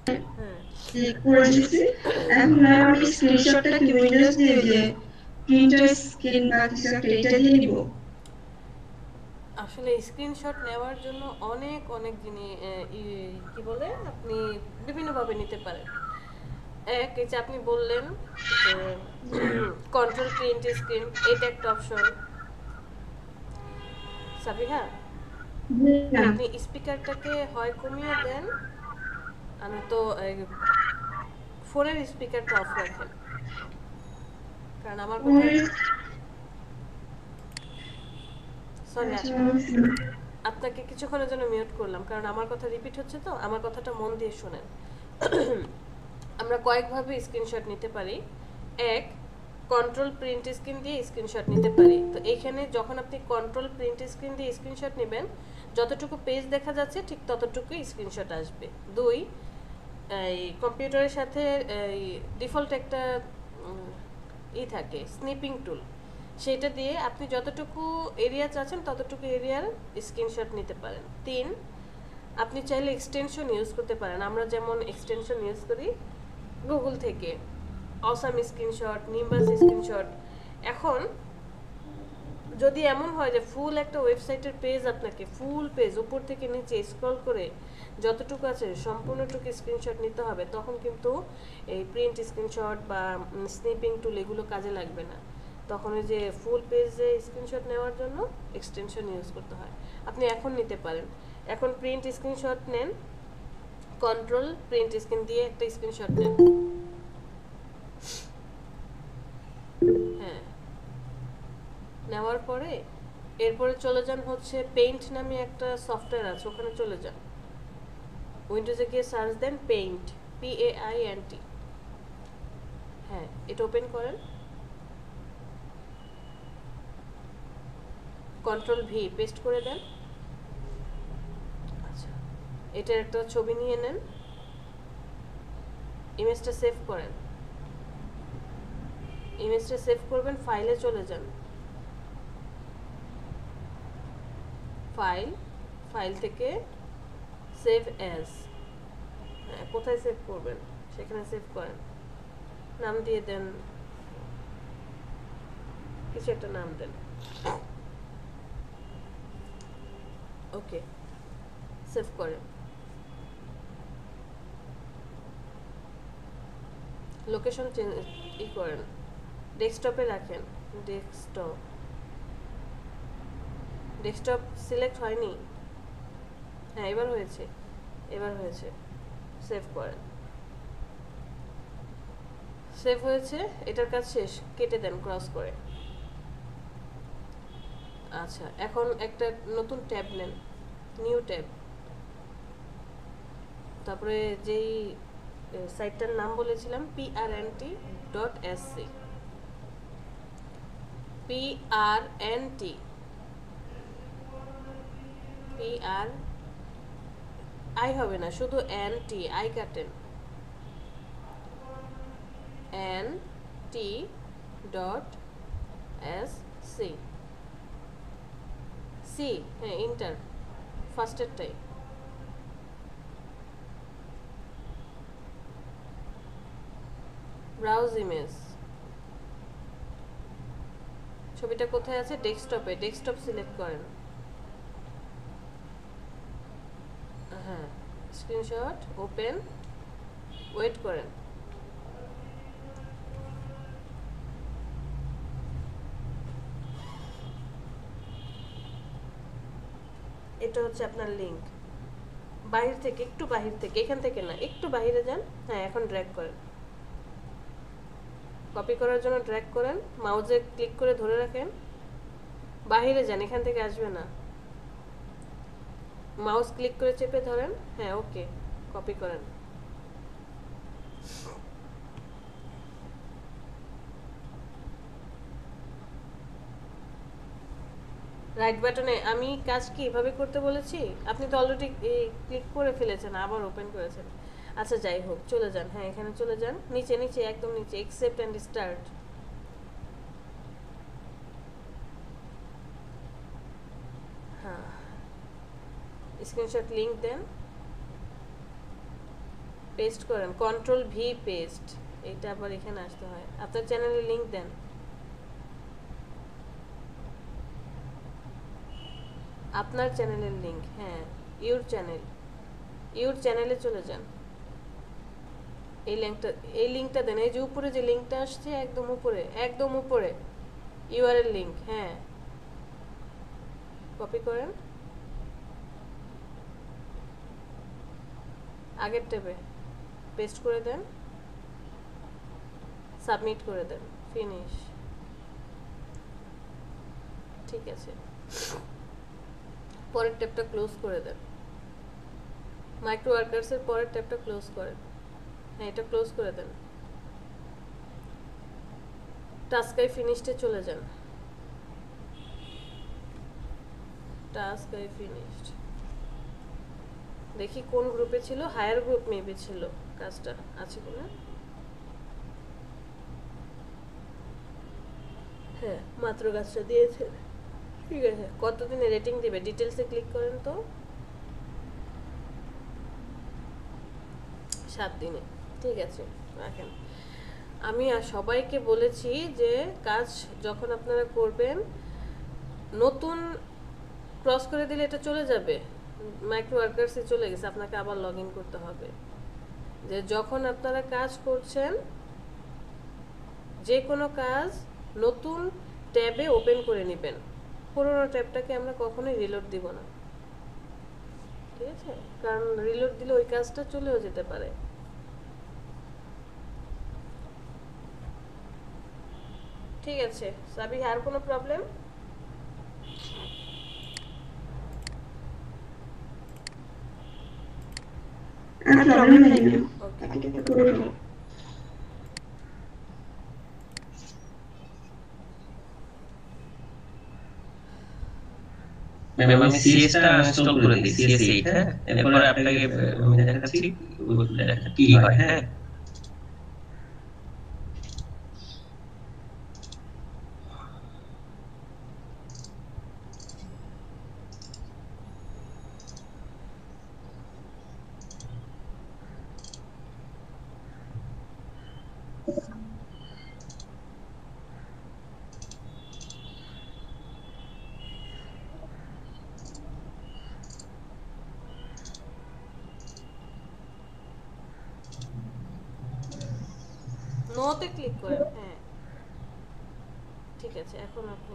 হ্যাঁ। ক্লিক করে দিছি। এখন আমি স্ক্রিনশটটা কি উইন্ডোজ দিয়ে যে প্রিন্টার স্ক্রিন বা কিছু একটা এটা দিয়ে নিব? আসলে স্ক্রিনশট নেওয়ার জন্য অনেক অনেক জিনিস কি বলে আপনি বিভিন্নভাবে নিতে পারেন। এক, এই যে আপনি বললেন যে কন্ট্রোল প্রিন্ট স্ক্রিন, এটা একটা অপশন। সাবিহা, হ্যাঁ। আপনি স্পিকারটাকে হয় কমিয়ে দেন, আর তো ফোনের স্পিকারটা অফ রাখেন। কারণ আমার কথা, সরি আচ্ছা, আপনাকে কিছুক্ষণের জন্য মিউট করলাম কারণ আমার কথা রিপিট হচ্ছে, তো আমার কথাটা মন দিয়ে শোনেন। আমরা কয়েকভাবে স্ক্রিনশট নিতে পারি। এক, কন্ট্রোল প্রিন্ট স্ক্রিন দিয়ে স্ক্রিনশট নিতে পারি। তো এইখানে যখন আপনি কন্ট্রোল প্রিন্ট স্ক্রিন দিয়ে স্ক্রিনশট নেবেন, যতটুকু পেজ দেখা যাচ্ছে ঠিক ততটুকুই স্ক্রিনশট আসবে। দুই, এই কম্পিউটারের সাথে এই ডিফল্ট একটা থাকে স্নিপিং টুল, সেটা দিয়ে আপনি যতটুকু এরিয়া চাচ্ছেন ততটুকু এরিয়ার স্ক্রিনশট নিতে পারেন। তিন, আপনি চাইলে এক্সটেনশন ইউজ করতে পারেন। আমরা যেমন এক্সটেনশন ইউজ করি গুগল থেকে, অসাম স্ক্রিনশট, নিম্বাস স্ক্রিনশট। এখন যদি এমন হয় যে ফুল একটা ওয়েবসাইটের পেজ, আপনাকে ফুল পেজ উপর থেকে নিচে স্ক্রল করে যতটুকু আছে সম্পূর্ণটুকু স্ক্রিনশট নিতে হবে, তখন কিন্তু এই প্রিন্ট স্ক্রিনশট বা স্নিপিং টুল এগুলো কাজে লাগবে না। তখন ওই যে ফুল পেজে স্ক্রিনশট নেওয়ার জন্য এক্সটেনশন ইউজ করতে হয়। আপনি এখন নিতে পারেন, এখন প্রিন্ট স্ক্রিনশট নেন, কন্ট্রোল প্রিন্ট স্ক্রিন দিয়ে একটা স্ক্রিনশট নেন। হ্যাঁ, নেওয়ার পরে এরপরে চলে যান হচ্ছে পেইন্ট নামে একটা সফটওয়্যার আছে, ওখানে চলে যান। উইন্ডোজে গিয়ে সার্চ দেন পেইন্ট, PAINT। হ্যাঁ, এটা ওপেন করেন, কন্ট্রোল V পেস্ট করে দেন। আচ্ছা, এটার একটা ছবি নিয়ে নেন, ইমেজটা সেভ করেন। ইমেজটা সেভ করবেন, ফাইলে চলে যান, ফাইল, ফাইল থেকে সেভ অ্যাজ। হ্যাঁ, কোথায় সেভ করবেন সেখানে সেভ করেন, নাম দিয়ে দেন, কিছু একটা নাম দেন। ওকে, সেভ করেন। লোকেশন চেঞ্জ করেন, ডেস্কটপে রাখেন। ডেস্কটপ, ডেস্কটপ সিলেক্ট হয়নি? হ্যাঁ, এবার হয়েছে, এবার হয়েছে। সেভ করেন, সেভ হয়েছে, এটার কাজ শেষ, কেটে দেন ক্রস করে। আচ্ছা, এখন একটা নতুন ট্যাব নেন, নিউ ট্যাব। তারপরে যেই সাইটটার নাম বলেছিলাম PRNT.SC, PRNT, PR আই হবে না, শুধু NT, আই কাটেন, NT.SC, সি, হ্যাঁ ইন্টার, ফার্স্টেরটাই। ব্রাউজ ইমেজ, ছবিটা কোথায় আছে? ডেস্কটপে, ডেস্কটপ সিলেক্ট করেন। হ্যাঁ, স্ক্রিনশট, ওপেন, ওয়েট করেন। এটা হচ্ছে আপনার লিংক। বাহির থেকে, একটু বাহির থেকে, এখান থেকে না, একটু বাহিরে যান। হ্যাঁ, এখন ড্র্যাগ করেন, কপি করার জন্য ড্র্যাগ করেন, মাউসে ক্লিক করে ধরে রাখেন, বাহিরে যান, এখান থেকে আসবে না। মাউস ক্লিক করে চেপে ধরেন, হ্যাঁ ওকে, কপি করেন। রাইট বাটনে আমি কাজ কি এভাবে করতে বলেছি? আপনি তো অলরেডি ক্লিক করে ফেলেছেন, আবার ওপেন করেছেন। আচ্ছা যাই হোক, চলে যান, হ্যাঁ এখানে চলে যান, নিচে নিচে একদম নিচে, অ্যাকসেপ্ট অ্যান্ড স্টার্ট। হ্যাঁ, স্ক্রিনশট লিংক দেন, পেস্ট করেন, কন্ট্রোল ভি পেস্ট। এটা আবার এখানে আসতে হয়। আপনার চ্যানেলে লিংক দেন। আপনার চ্যানেলের লিংক, হ্যাঁ, ইউর চ্যানেলে চলে যান। এই লিংকটা দেন। এই যে উপরে যে লিংকটা আসছে একদম উপরে ইউআরএল লিংক, হ্যাঁ, কপি করেন, আগের ট্যাবে পেস্ট করে দেন, সাবমিট করে দেন, ফিনিশ। ঠিক আছে, পরের ট্যাবটা ক্লোজ করে দেন। মাইক্রো ওয়ার্কার্সের পরের ট্যাবটা ক্লোজ করেন। হ্যাঁ, এটা ক্লোজ করে দেন। টাস্কাই ফিনিশডে চলে যান। টাস্কাই ফিনিশড, দেখি কোন গ্রুপে ছিল, হায়ার গ্রুপ মেবি ছিল কাজটা, আছে কিনা। হ্যাঁ, মাত্র কাজটা দিয়েছে। ঠিক আছে, কতদিনে রেটিং দিবে ডিটেলসে ক্লিক করেন তো। 7 দিনে। ঠিক আছে, রাখেন। আমি আর সবাইকে বলেছি যে কাজ যখন আপনারা করবেন, নতুন ক্রস করে দিলে এটা চলে যাবে, মাইক্রো ওয়ার্কার্সে চলে গেছে, আপনাকে আবার লগ ইন করতে হবে। যে যখন আপনারা কাজ করছেন, যে কোনো কাজ নতুন ট্যাবে ওপেন করে নেবেন, পুরোনো ট্যাবটাকে আমরা কখনোই রিলোড দিব না। ঠিক আছে, কারণ রিলোড দিলে ওই কাজটা চলেও যেতে পারে। ঠিক আছে সাবি, আর কোনো প্রবলেম? আর প্রবলেম নাই ম্যাম। ওকে, ম্যাম আমি সিএসটা ইনস্টল করে দিই, সিএস8, হ্যাঁ, এরপরে আপনাকে আমি দেখাচ্ছি কি হয়। হ্যাঁ, নোতে ক্লিক করেন। হ্যাঁ, ঠিক আছে, এখন আপনি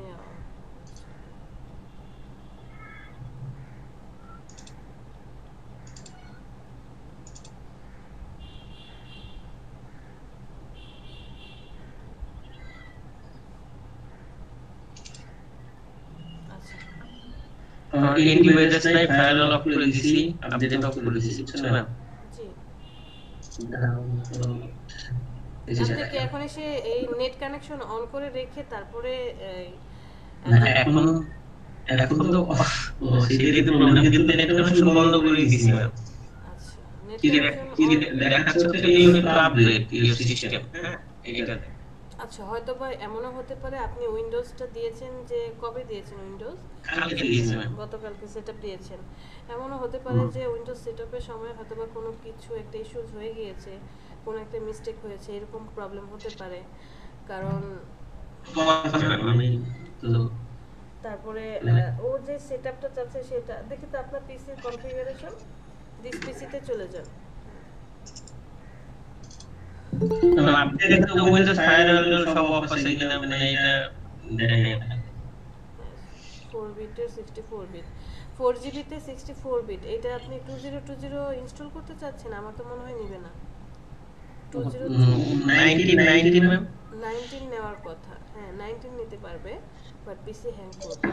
আচ্ছা, অ্যান্টিভাইরাস নাই, ফায়ারওয়াল অফ করে দিছি, আপডেট অফ করে দিছি, বুঝছেন ম্যাম? জি। এই যে আপনি কি এখন এসে এই নেট কানেকশন অন করে রেখে তারপরে এখন এখন তো সেদিকে তো প্রবলেম, কিন্তু নেট কানেকশন বন্ধ করে দিছি ম্যাম। আচ্ছা, নেট কি কানেকশন দেখাচ্ছে হচ্ছে এই হলো আপডেট ইউর সিস্টেম, হ্যাঁ, এটা। আচ্ছা, হয়তো বা এমনও হতে পারে আপনি উইন্ডোজটা দিয়েছেন, যে কবে দিয়েছেন উইন্ডোজ? কালকে দিয়েছি ম্যাম। গতকালকে সেটআপ দিয়েছেন। এমনও হতে পারে যে উইন্ডোজ সেটআপের সময় হয়তো বা কোনো কিছু একটা ইস্যুস হয়ে গিয়েছে, কোনো একটা মিস্টেক হয়েছে, এরকম প্রবলেম হতে পারে। কারণ আমি তো তারপরে ও যে সেটআপটা চাচ্ছে সেটা দেখি তো, আপনার পিসির কনফিগারেশন, দিস পিসিতে চলে যান। আপডেট তো উইন্ডোজ ফায়ারওয়াল সব অফ আছে কিনা মানে এটা দেখেন। 4 বিটের 64 বিট, 4 জিবিতে 64 বিট, এটা আপনি 2020 ইনস্টল করতে চাচ্ছেন? আমার তো মনে হয় নিবে না। 19 ম্যাম, 19 নেওয়ার কথা, হ্যাঁ 19 নিতে পারবে, বাট পিসি হ্যাং করবে।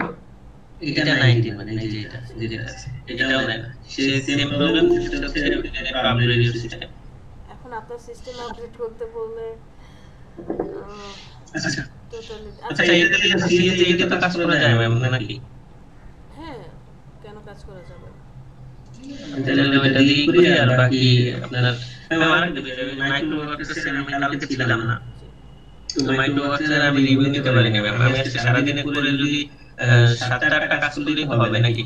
এটা 19 মানে এই যে যেটা আছে এটাও না, সে সেম প্রবলেম, সেটা হচ্ছে আপডেট ইউর সিস্টেম। এখন আপনার সিস্টেম আপডেট করতে বললে আচ্ছা টোটালি আচ্ছা, এটা সিএস এইটা তো কাজ করা যায় ম্যাম নাকি? হ্যাঁ, কেন কাজ করা যাবে না? তাহলে ওটা দিয়ে করি, আর বাকি আপনার মাইক্রো ওয়ার্কসের আমি কালকে ছিলাম না, তো মাইক্রো ওয়ার্কসের আমি রিভিউ নিতে পারিনি ম্যাম। আমি আজকে সারাদিনে করে যদি 7-8টা কাজ করলেই হবে নাকি?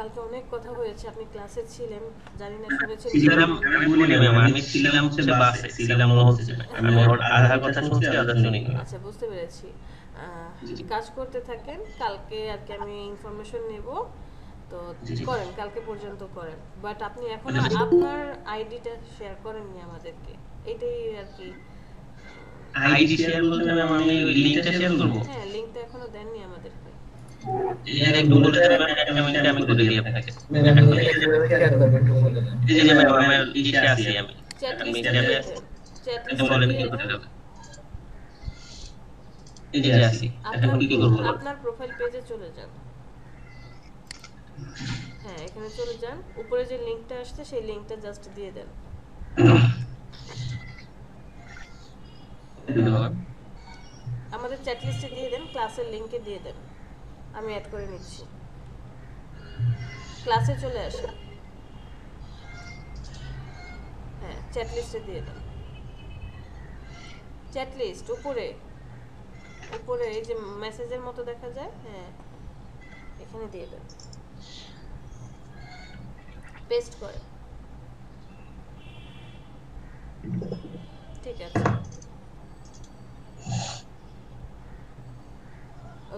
কালকে অনেক কথা হয়েছে, আপনি ক্লাসে ছিলেন, জানি না শুনেছেন ছিলাম, আমি বলিনি ম্যাম, আমি ছিলাম হচ্ছে বাসে, ছিলাম মনে হচ্ছে না। আমি ওর আধা কথা শুনছি, আধা শুনিনি। আচ্ছা, বুঝতে পেরেছি। জি। কাজ করতে থাকেন, কালকে আর কি আমি ইনফরমেশন নেব। তো জি। করেন, কালকে পর্যন্ত করেন, বাট আপনি এখনো জি। আপনার আইডিটা শেয়ার করেননি আমাদেরকে, এটাই আর কি। আইডি শেয়ার বলতে ম্যাম আমি ওই লিংকটা শেয়ার করব। হ্যাঁ, লিংকটা এখনো দেননি আমাদেরকে। এর একটু বলে দেবেন, একটা মিনিট আমি করে দিই আপনাকে। এই যে ম্যাম আমার ইসে আছি আমি, চ্যাট আমি লিস্টে ট্যাবে দিয়ে আছি, দেন, চ্যাট একটা লিস্টে বলে দিয়ে কি করতে দেন। হবে। এই যে আছি, এখন আপনার কি করব? আপনার প্রোফাইল পেজে চলে যান। হ্যাঁ, এখানে চলে যান, উপরে যে লিংকটা আসছে সেই লিংকটা জাস্ট দিয়ে দেন। আমাদের চ্যাট লিস্টে দিয়ে দেন, ক্লাসের লিংকে দিয়ে দেন, আমি অ্যাড করে নিচ্ছি। ক্লাসে চলে আসেন, হ্যাঁ চ্যাট লিস্টে দিয়ে দেন। চ্যাট লিস্ট উপরে, উপরে এই যে মেসেজের মতো দেখা যায়, হ্যাঁ এখানে দিয়ে দেন, পেস্ট করে। ঠিক আছে,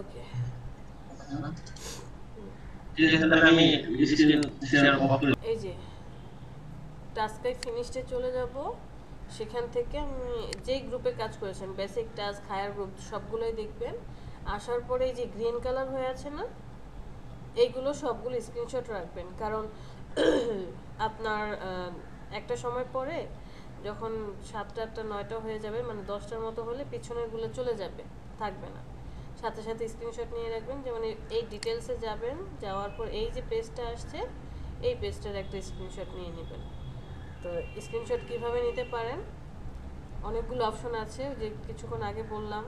ওকে। আমি স্ক্রিন শেয়ার অফ করে এই যে টাস্কাই ফিনিশডে চলে যাব, সেখান থেকে আমি যেই গ্রুপে কাজ করেছেন, বেসিক টাস্ক, হায়ার গ্রুপ, সবগুলোই দেখবেন। আসার পরে এই যে গ্রিন কালার হয়ে আছে না, এইগুলো সবগুলো স্ক্রিনশট রাখবেন, কারণ আপনার একটা সময় পরে যখন 7টা 8টা 9টা হয়ে যাবে, মানে 10টার মতো হলে পিছনেরগুলো চলে যাবে, থাকবে না। সাথে সাথে স্ক্রিনশট নিয়ে রাখবেন, যেমন এই ডিটেলসে যাবেন, যাওয়ার পর এই যে পেজটা আসছে, এই পেজটার একটা স্ক্রিনশট নিয়ে নেবেন। তো স্ক্রিনশট কিভাবে নিতে পারেন, অনেকগুলো অপশন আছে, যে কিছুক্ষণ আগে বললাম।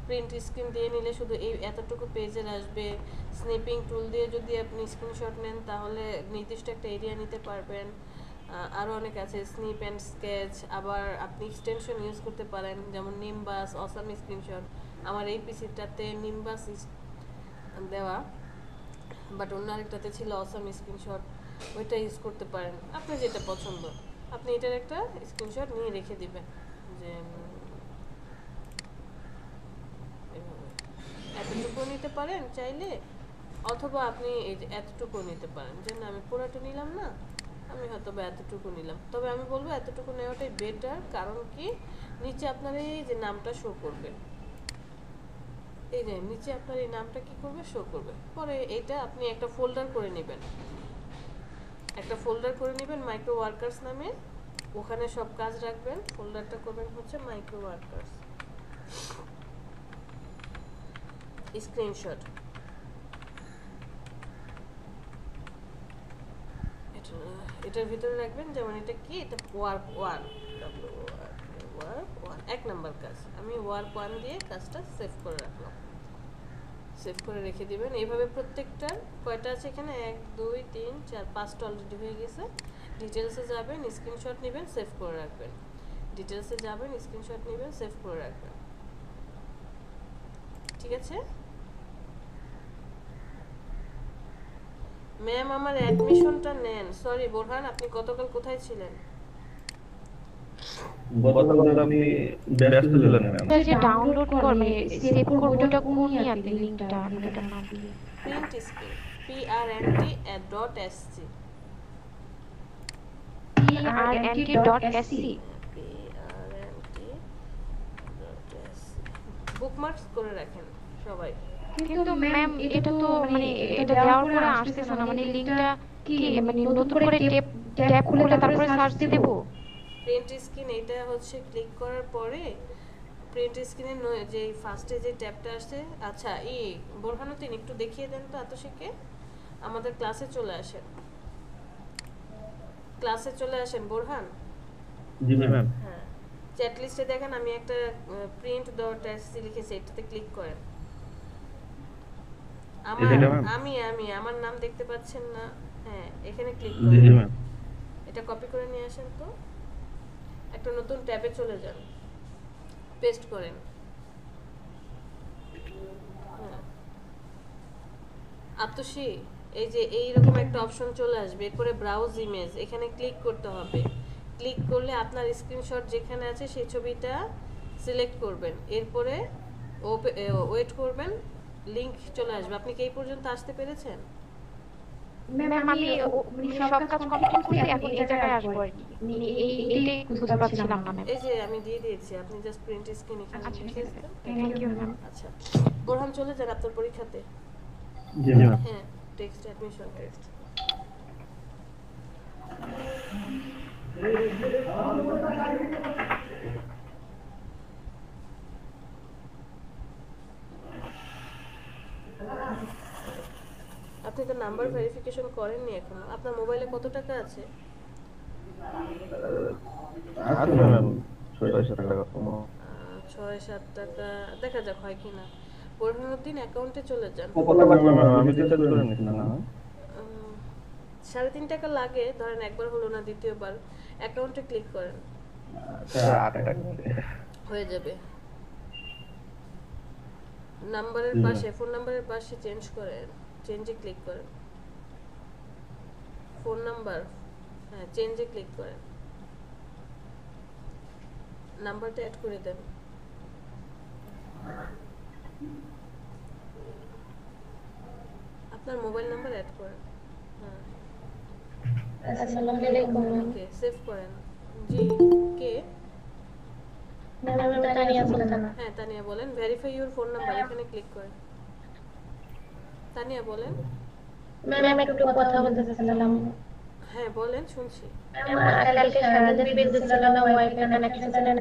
প্রিন্ট স্ক্রিন দিয়ে নিলে শুধু এই এতটুকু পেজের আসবে। স্নিপিং টুল দিয়ে যদি আপনি স্ক্রিনশট নেন তাহলে নির্দিষ্ট একটা এরিয়া নিতে পারবেন। আরও অনেক আছে, স্নিপ অ্যান্ড স্কেচ। আবার আপনি এক্সটেনশন ইউজ করতে পারেন, যেমন নিম্বাস, অসাম স্ক্রিনশট। আমার এই পিসিটাতে নিম্বাস দেওয়া, বাট অন্য আরেকটাতে ছিল অসাম স্ক্রিনশট, ওইটা ইউজ করতে পারেন, আপনার যেটা পছন্দ। আপনি এটার একটা স্ক্রিনশট নিয়ে রেখে দিবেন, যে এতটুকু নিতে পারেন চাইলে, অথবা আপনি এই যে এতটুকু নিতে পারেন, যে না আমি পুরোটা নিলাম না, আমি হয়তো বা এতটুকু নিলাম। তবে আমি বলবো এতটুকু নেওয়াটাই বেটার, কারণ কি নিচে আপনার এই যে নামটা শো করবে, এই যে নিচে আপনার এই নামটা কি করবে, শো করবে। পরে এটা আপনি একটা ফোল্ডার করে নেবেন, একটা ফোল্ডার করে নেবেন মাইক্রো ওয়ার্কার্স নামে, ওখানে সব কাজ রাখবেন। ফোল্ডারটা করবেন হচ্ছে মাইক্রো ওয়ার্কার্স স্ক্রিনশট। এটার ভিতরে রাখবেন, যেমন এটা কি, এটা ওয়ার্ক 1, ওয়ার্ক 1 এক নাম্বার কাজ। আমি ওয়ার্ক 1 দিয়ে কাজটা সেভ করে রাখলাম, সেভ করে রেখে দিবেন। এইভাবে প্রত্যেকটা, কয়টা আছে এখানে, 1 2 3 4 5টা অলরেডি হয়ে গেছে। ডিটেলসে যাবেন, স্ক্রিনশট নেবেন, সেভ করে রাখবেন। ডিটেলসে যাবেন, স্ক্রিনশট নেবেন, সেভ করে রাখবেন। ঠিক আছে ম্যাম, আমার অ্যাডমিশনটা নেন। সরি বোরহান, আপনি গতকাল কোথায় ছিলেন? গতকাল আমি ব্যস্ত ছিলাম ম্যাম। এটা যে ডাউনলোড করবে সেভ করব ওটা কোন ইয়াতে লিংকটা আমি এটা না দিয়ে print screen prnt.sc prnt.sc bookmarks করে রাখেন সবাই। কিন্তু ম্যাম এটা তো মানে এটা দেওয়ার পরে আসতেছে না, মানে লিংকটা কি মানে নতুন করে ট্যাব খুলে তারপরে সার্চ দিয়ে দেব? প্রিন্ট স্ক্রিন এটা হচ্ছে ক্লিক করার পরে প্রিন্ট স্ক্রিনের যে ফার্স্টে যে ট্যাবটা আসছে, আচ্ছা বোরহানুদ্দিন একটু দেখিয়ে দেন তো আতশিকে, আমাদের ক্লাসে চলে আসেন, ক্লাসে চলে আসেন বোরহান। জি ম্যাম। হ্যাঁ, চ্যাট লিস্টে দেখেন আমি একটা print.sc লিখেছি, এটাতে ক্লিক করেন। আমার নাম দেখতে পাচ্ছেন না? হ্যাঁ, এখানে ক্লিক জি করেন। ম্যাম। এটা কপি করে নিয়ে আসেন তো, একটা নতুন ট্যাবে চলে যান, পেস্ট করেন। হ্যাঁ, আতশি এই যে এইরকম একটা অপশন চলে আসবে, এরপরে ব্রাউজ ইমেজ, এখানে ক্লিক করতে হবে। ক্লিক করলে আপনার স্ক্রিনশট যেখানে আছে সেই ছবিটা সিলেক্ট করবেন, এরপরে ওয়েট করবেন, লিংক চলে আসবে। আপনি কি এই পর্যন্ত আসতে পেরেছেন? ম্যাম আমি সব কাজ কমপ্লিট করে এখন এই জায়গায় আসবো আর কি, এইটাই বুঝতে পারছিলাম না ম্যাম। এই যে আমি দিয়ে দিয়েছি, আপনি জাস্ট প্রিন্ট স্ক্রিন এখানে আচ্ছা ঠিক লিখে আছে, দেন। Thank you ma'am. আচ্ছা বোরহান চলে যান আপনার পরীক্ষাতে। জি ম্যাম। হ্যাঁ, টেক্সট অ্যাডমিশন টেক্সট। আপনি তো নাম্বার ভেরিফিকেশন করেননি এখনো। আপনার মোবাইলে কত টাকা আছে? আছে ম্যাম 6-7 টাকা কম। 6-7 টাকা, দেখা যাক হয় কিনা। বোরহানুদ্দিন অ্যাকাউন্টে চলে যান। কত টাকা ম্যাম? আমি তো চেক করে নিছি না। 3.5 টাকা লাগে, ধরেন একবার হলো না, দ্বিতীয়বার অ্যাকাউন্টে ক্লিক করেন, আচ্ছা 8 টাকা হয়ে যাবে। নাম্বারের পাশে, ফোন নাম্বারের পাশে চেঞ্জ করেন, চেঞ্জে ক্লিক করেন। ফোন নাম্বার, হ্যাঁ চেঞ্জে ক্লিক করেন, নাম্বারটা অ্যাড করে দেন। আপনার মোবাইল নাম্বার অ্যাড করেন। হ্যাঁ আসসালামু আলাইকুম। ওকে, সেভ করেন। জি, কে? ম্যাম আমি তানিয়া সুলতানা। হ্যাঁ তানিয়া বলেন। ভেরিফাই ইউর ফোন নাম্বার, এখানে ক্লিক করেন। তানিয়া বলেন। ম্যাম একটু কথা বলতে চাচ্ছিলাম। হ্যাঁ বলেন, শুনছি। ম্যাম কালকে সারাদিন বিদ্যুৎ ছিল না, ওয়াইফাই কানেকশন ছিল না।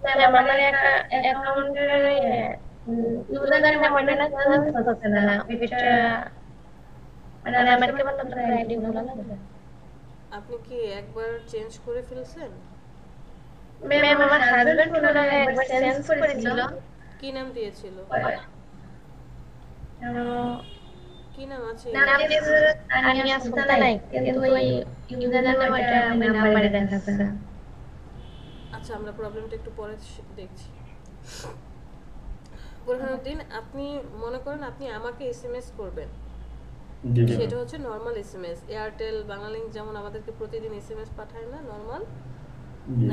ম্যাম আমার একটা অ্যাকাউন্টের ইউজার নাম ওটা না হচ্ছে না, ওইটা মানে আমার কেমন নতুন আইডি গুলো না। আপনি কি একবার চেঞ্জ করে ফেলছেন? ম্যাম আমার হাজবেন্ড ওনারা একবার চেঞ্জ করেছিল। কি নাম দিয়েছিল? কি নাম আছে? নাম দিয়েছে তানিয়া সুলতানা, কিন্তু ওই ইউজার নাম ওটা আমি নাম্বারে দেখাচ্ছে না। আচ্ছা আমরা প্রবলেমটা একটু পরে দেখছি। বোরহানুদ্দিন, আপনি মনে করেন আপনি আমাকে এসএমএস করবেন, জি সেটা হচ্ছে নরমাল এসএমএস। এয়ারটেল, বাংলালিংক যেমন আমাদেরকে প্রতিদিন এসএমএস পাঠায় না নরমাল,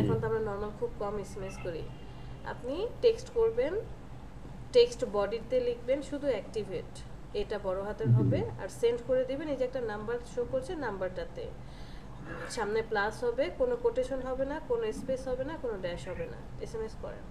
এখন তো আমরা নরমাল খুব কম এসএমএস করি। আপনি টেক্সট করবেন, টেক্সট বডিতে লিখবেন শুধু অ্যাক্টিভেট, এটা বড় হাতের হবে, আর সেন্ড করে দিবেন। এই যে একটা নাম্বার শো করছে, নাম্বারটাতে সামনে প্লাস হবে, কোনো কোটেশন হবে না, কোনো স্পেস হবে না, কোনো ড্যাশ হবে না। এসএমএস করেন।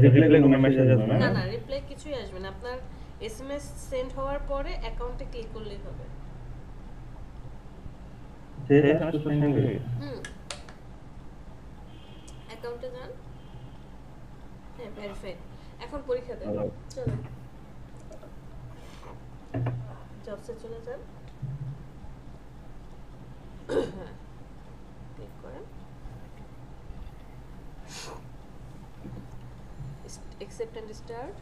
রিপ্লাই কোনো মেসেজ আসবে না না? না, রিপ্লাই কিছুই আসবে না। আপনার এসএমএস সেন্ড হওয়ার পরে অ্যাকাউন্টে ক্লিক করলেই হবে। যে এসএমএস সেন্ড হয়ে গেছে। অ্যাকাউন্টে যান, হ্যাঁ ভেরিফাইড। এখন পরীক্ষা দেন। Hello. চলো জবসে চলে যান, হ্যাঁ ক্লিক করেন, accept and start।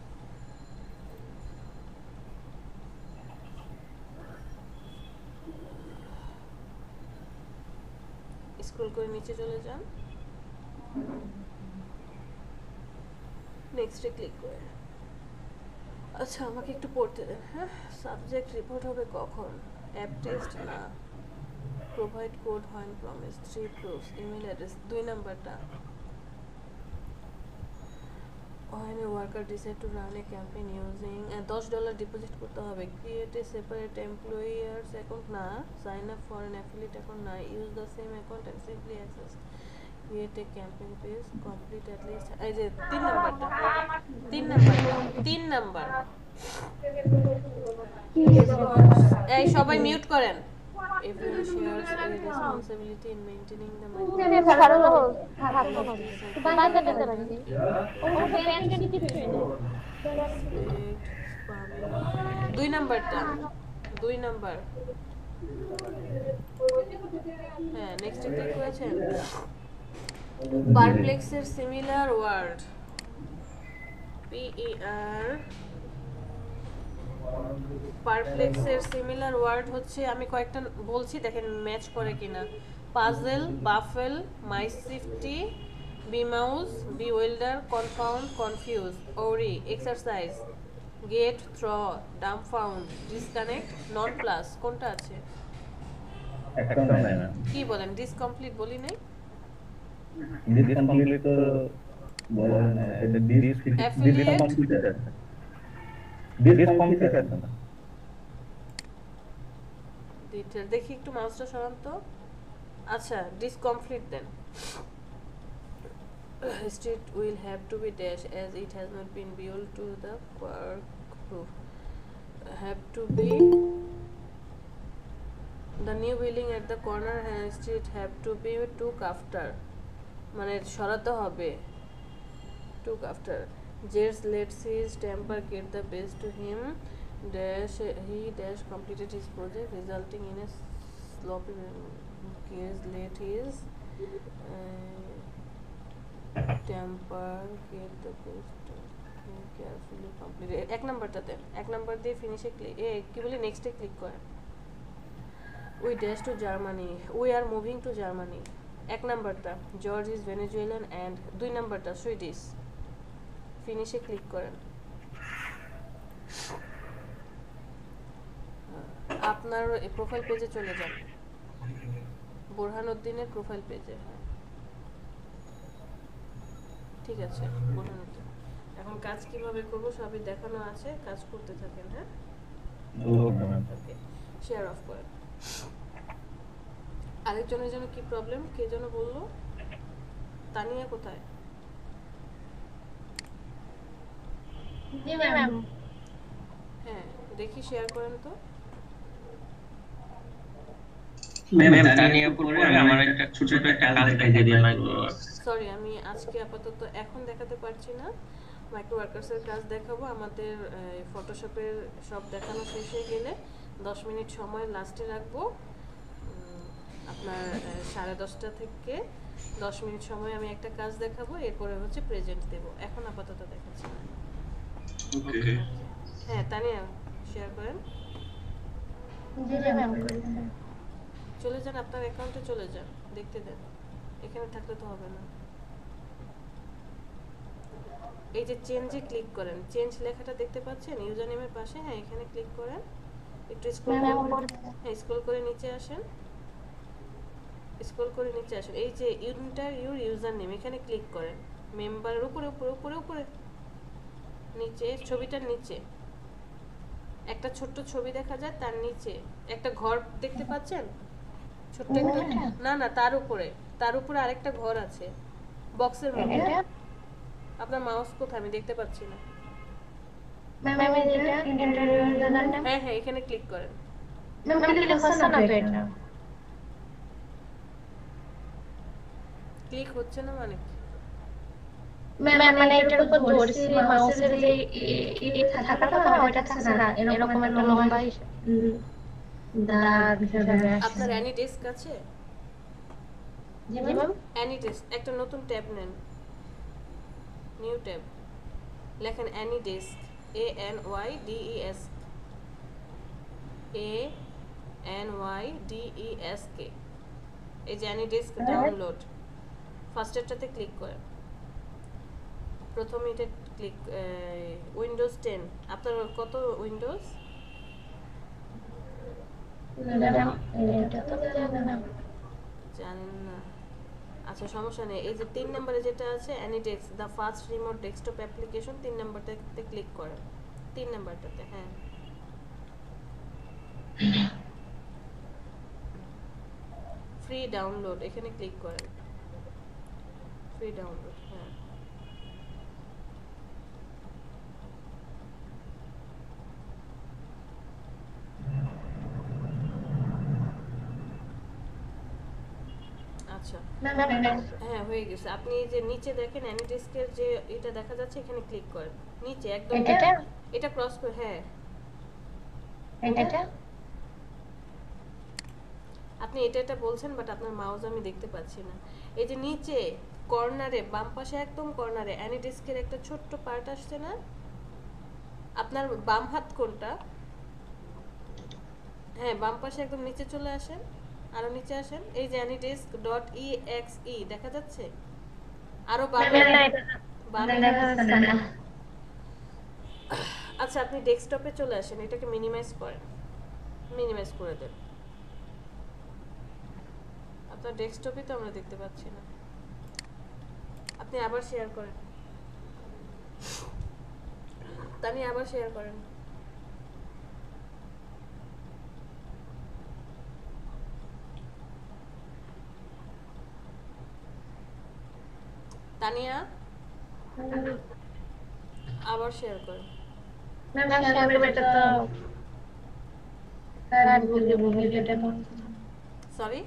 স্ক্রল করে নিচে চলে যান, নেক্সটে ক্লিক করে। আচ্ছা আমাকে একটু পড়তে দেন। হ্যাঁ, সাবজেক্ট রিপোর্ট হবে কখন? অ্যাপ টেস্ট না, provide code when promise, 3 proofs, email address, 2 নাম্বারটা। When a worker decide to run a campaign using $10 deposit করতে হবে। Create a separate employers account না, sign up for an affiliate account না, use the same account and simply access, create a campaign page, complete at least. এই যে 3 নাম্বারটা, 3 number. এই সবাই mute করেন। Everyone shares a responsibility in maintaining the দুই নাম্বারটা, 2 নাম্বার। হ্যাঁ নেক্সট ক্লিক করেছেন। পারপ্লেক্সের সিমিলার ওয়ার্ড, PER পারপ্লেক্সের সিমিলার ওয়ার্ড হচ্ছে, আমি কয়েকটা বলছি দেখেন ম্যাচ করে কিনা। Puzzle, baffle, mystify, bemuse, bewilder, confound, confuse, worry, exercise, get, throw, dumbfound, disconnect, nonplus. কোনটা আছে? একটা নাই না কি বলেন? ডিসকমপ্লিট বলি নাই? ডিসকমপ্লিট তো বলা না, এটা ডিসকমপ্লিট আছে, ডিসকমপ্লিট আছে না। ডিটেল দেখি একটু, মাউসটা সরান তো। আচ্ছা, ডিসকমপ্লিট দেন। Street will have to be dash as it has not been built to the park roof. Have to be the new building at the corner and street have to be took after, মানে সরাতে হবে। took after. Jets lets his temper get the best to him. Dash he dash completed his project, resulting in a sloppy case. Let his temper get the best. Carefully complete. এক নাম্বারটাতে, এক number দিয়ে ফিনিশে click, কি বলি, নেক্সটে click করেন। We dash to Germany. We are moving to Germany. এক নাম্বারটা George is Venezuelan and, দুই নাম্বারটা সুইডিশ। ফিনিশে ক্লিক করেন। আপনার প্রোফাইল পেজে চলে যান, বোরহানউদ্দিনের প্রোফাইল পেজে। হ্যাঁ ঠিক আছে, বোরহানউদ্দিন। এখন কাজ কিভাবে করব সবই দেখানো আছে, কাজ করতে থাকেন। হ্যাঁ ওকে, শেয়ার অফ করেন। আরেকজনের জন্য কি প্রবলেম, কে যেন বললো? তানিয়া কোথায়? জি ম্যাম। হ্যাঁ দেখি, শেয়ার করেন তো। ম্যাম তানিয়া পরে আমার একটা ছোট একটা কাজ দেখাই দিই মাইক্রোওয়ার্কস। সরি, আমি আজকে আপাতত এখন দেখাতে পারছি না। মাইক্রোওয়ার্কার্সের কাজ দেখাবো। আমাদের ফটোশপের সব দেখানো শেষ হয়ে গেলে 10 মিনিট সময় লাস্টে রাখবো। আপনার 10:30 থেকে 10 মিনিট সময় আমি একটা কাজ দেখাবো, এরপরে হচ্ছে প্রেজেন্ট দেব। এখন আপাতত দেখাচ্ছি না। ওকে। হ্যাঁ তানিয়া শেয়ার করেন। জি ম্যাম। চলে যান, আপনার অ্যাকাউন্টে চলে যান, দেখতে দেন। এখানে থাকলে তো হবে না। এই যে চেঞ্জে ক্লিক করেন, চেঞ্জ লেখাটা দেখতে পাচ্ছেন ইউজার নেমের পাশে? হ্যাঁ এখানে ক্লিক করেন, একটু স্ক্রল করুন। হ্যাঁ স্ক্রল করে নিচে আসেন, স্ক্রল করে নিচে আসেন। এই যে এন্টার ইউর ইউজার নেম, এখানে ক্লিক করেন। মেম্বারের উপরে উপরে উপরে উপরে নিচে, ছবিটার নিচে একটা ছোট্ট ছবি দেখা যায়, তার নিচে একটা ঘর দেখতে পাচ্ছেন? ছোট্ট একটা, না না তার উপরে, তার উপরে আরেকটা ঘর আছে বক্সের মধ্যে। আপনার মাউস কোথায়, আমি দেখতে পাচ্ছি না। ম্যাম এটা ইন্টারভিউ জানার নাম। হ্যাঁ হ্যাঁ এখানে ক্লিক করেন। ম্যাম ক্লিক হচ্ছে না তো এটা। ক্লিক হচ্ছে না মানে কি? ম্যাম মানে এটার উপর ধরছি, মাউসের যে থাকাটা না ওইটা থাকছে না, এরকম একটা লম্বা দাগ হিসেবে। আপনার অ্যানি ডেস্ক আছে? জি ম্যাম। অ্যানি ডেস্ক, একটা নতুন ট্যাব নেন, নিউ ট্যাব, লেখেন অ্যানি ডেস্ক, ANYDES, ANYDESK। এই যে অ্যানি ডেস্ক ডাউনলোড, ফার্স্টেরটাতে ক্লিক করেন। প্রথম এটা ক্লিক, উইন্ডোজ 10। আপনার কত উইন্ডোজ? ম্যাম এটা তো জানেন না। জানেন না? আচ্ছা সমস্যা নেই। এই যে 3 নম্বরে যেটা আছে AnyDesk the first remote desktop application, 3 নম্বরটাতে ক্লিক করেন। 3 নম্বরটাতে, হ্যাঁ ফ্রি ডাউনলোড, এখানে ক্লিক করেন। ফ্রি ডাউনলোড, হ্যাঁ আচ্ছা হ্যাঁ হয়ে গেছে। আপনি এই যে নিচে দেখেন অ্যানিডেস্কের যে এটা দেখা যাচ্ছে, এখানে ক্লিক করেন নিচে একদম, এটা ক্রস করে, হ্যাঁ এটা আপনি এটা বলছেন, বাট আপনার মাউস আমি দেখতে পাচ্ছি না। এই যে নিচে কর্নারে, বাম পাশে একদম কর্নারে অ্যানিডিস্কের একটা ছোট্ট পার্ট আসছে না? আপনার বাম হাত কোনটা? হ্যাঁ, বাম পাশে একদম নিচে চলে আসেন, আরো নিচে আসেন। এই যে anydisk.exe দেখা যাচ্ছে? আরো বামে। আচ্ছা, আপনি ডেস্কটপে চলে আসেন, এটাকে মিনিমাইজ করেন, মিনিমাইজ করে দেন। আপনার ডেস্কটপে তো আমরা দেখতে পাচ্ছি না। আপনি আবার শেয়ার করেন, তানি আবার শেয়ার করেন। তানিয়া আবার শেয়ার করেন। সরি,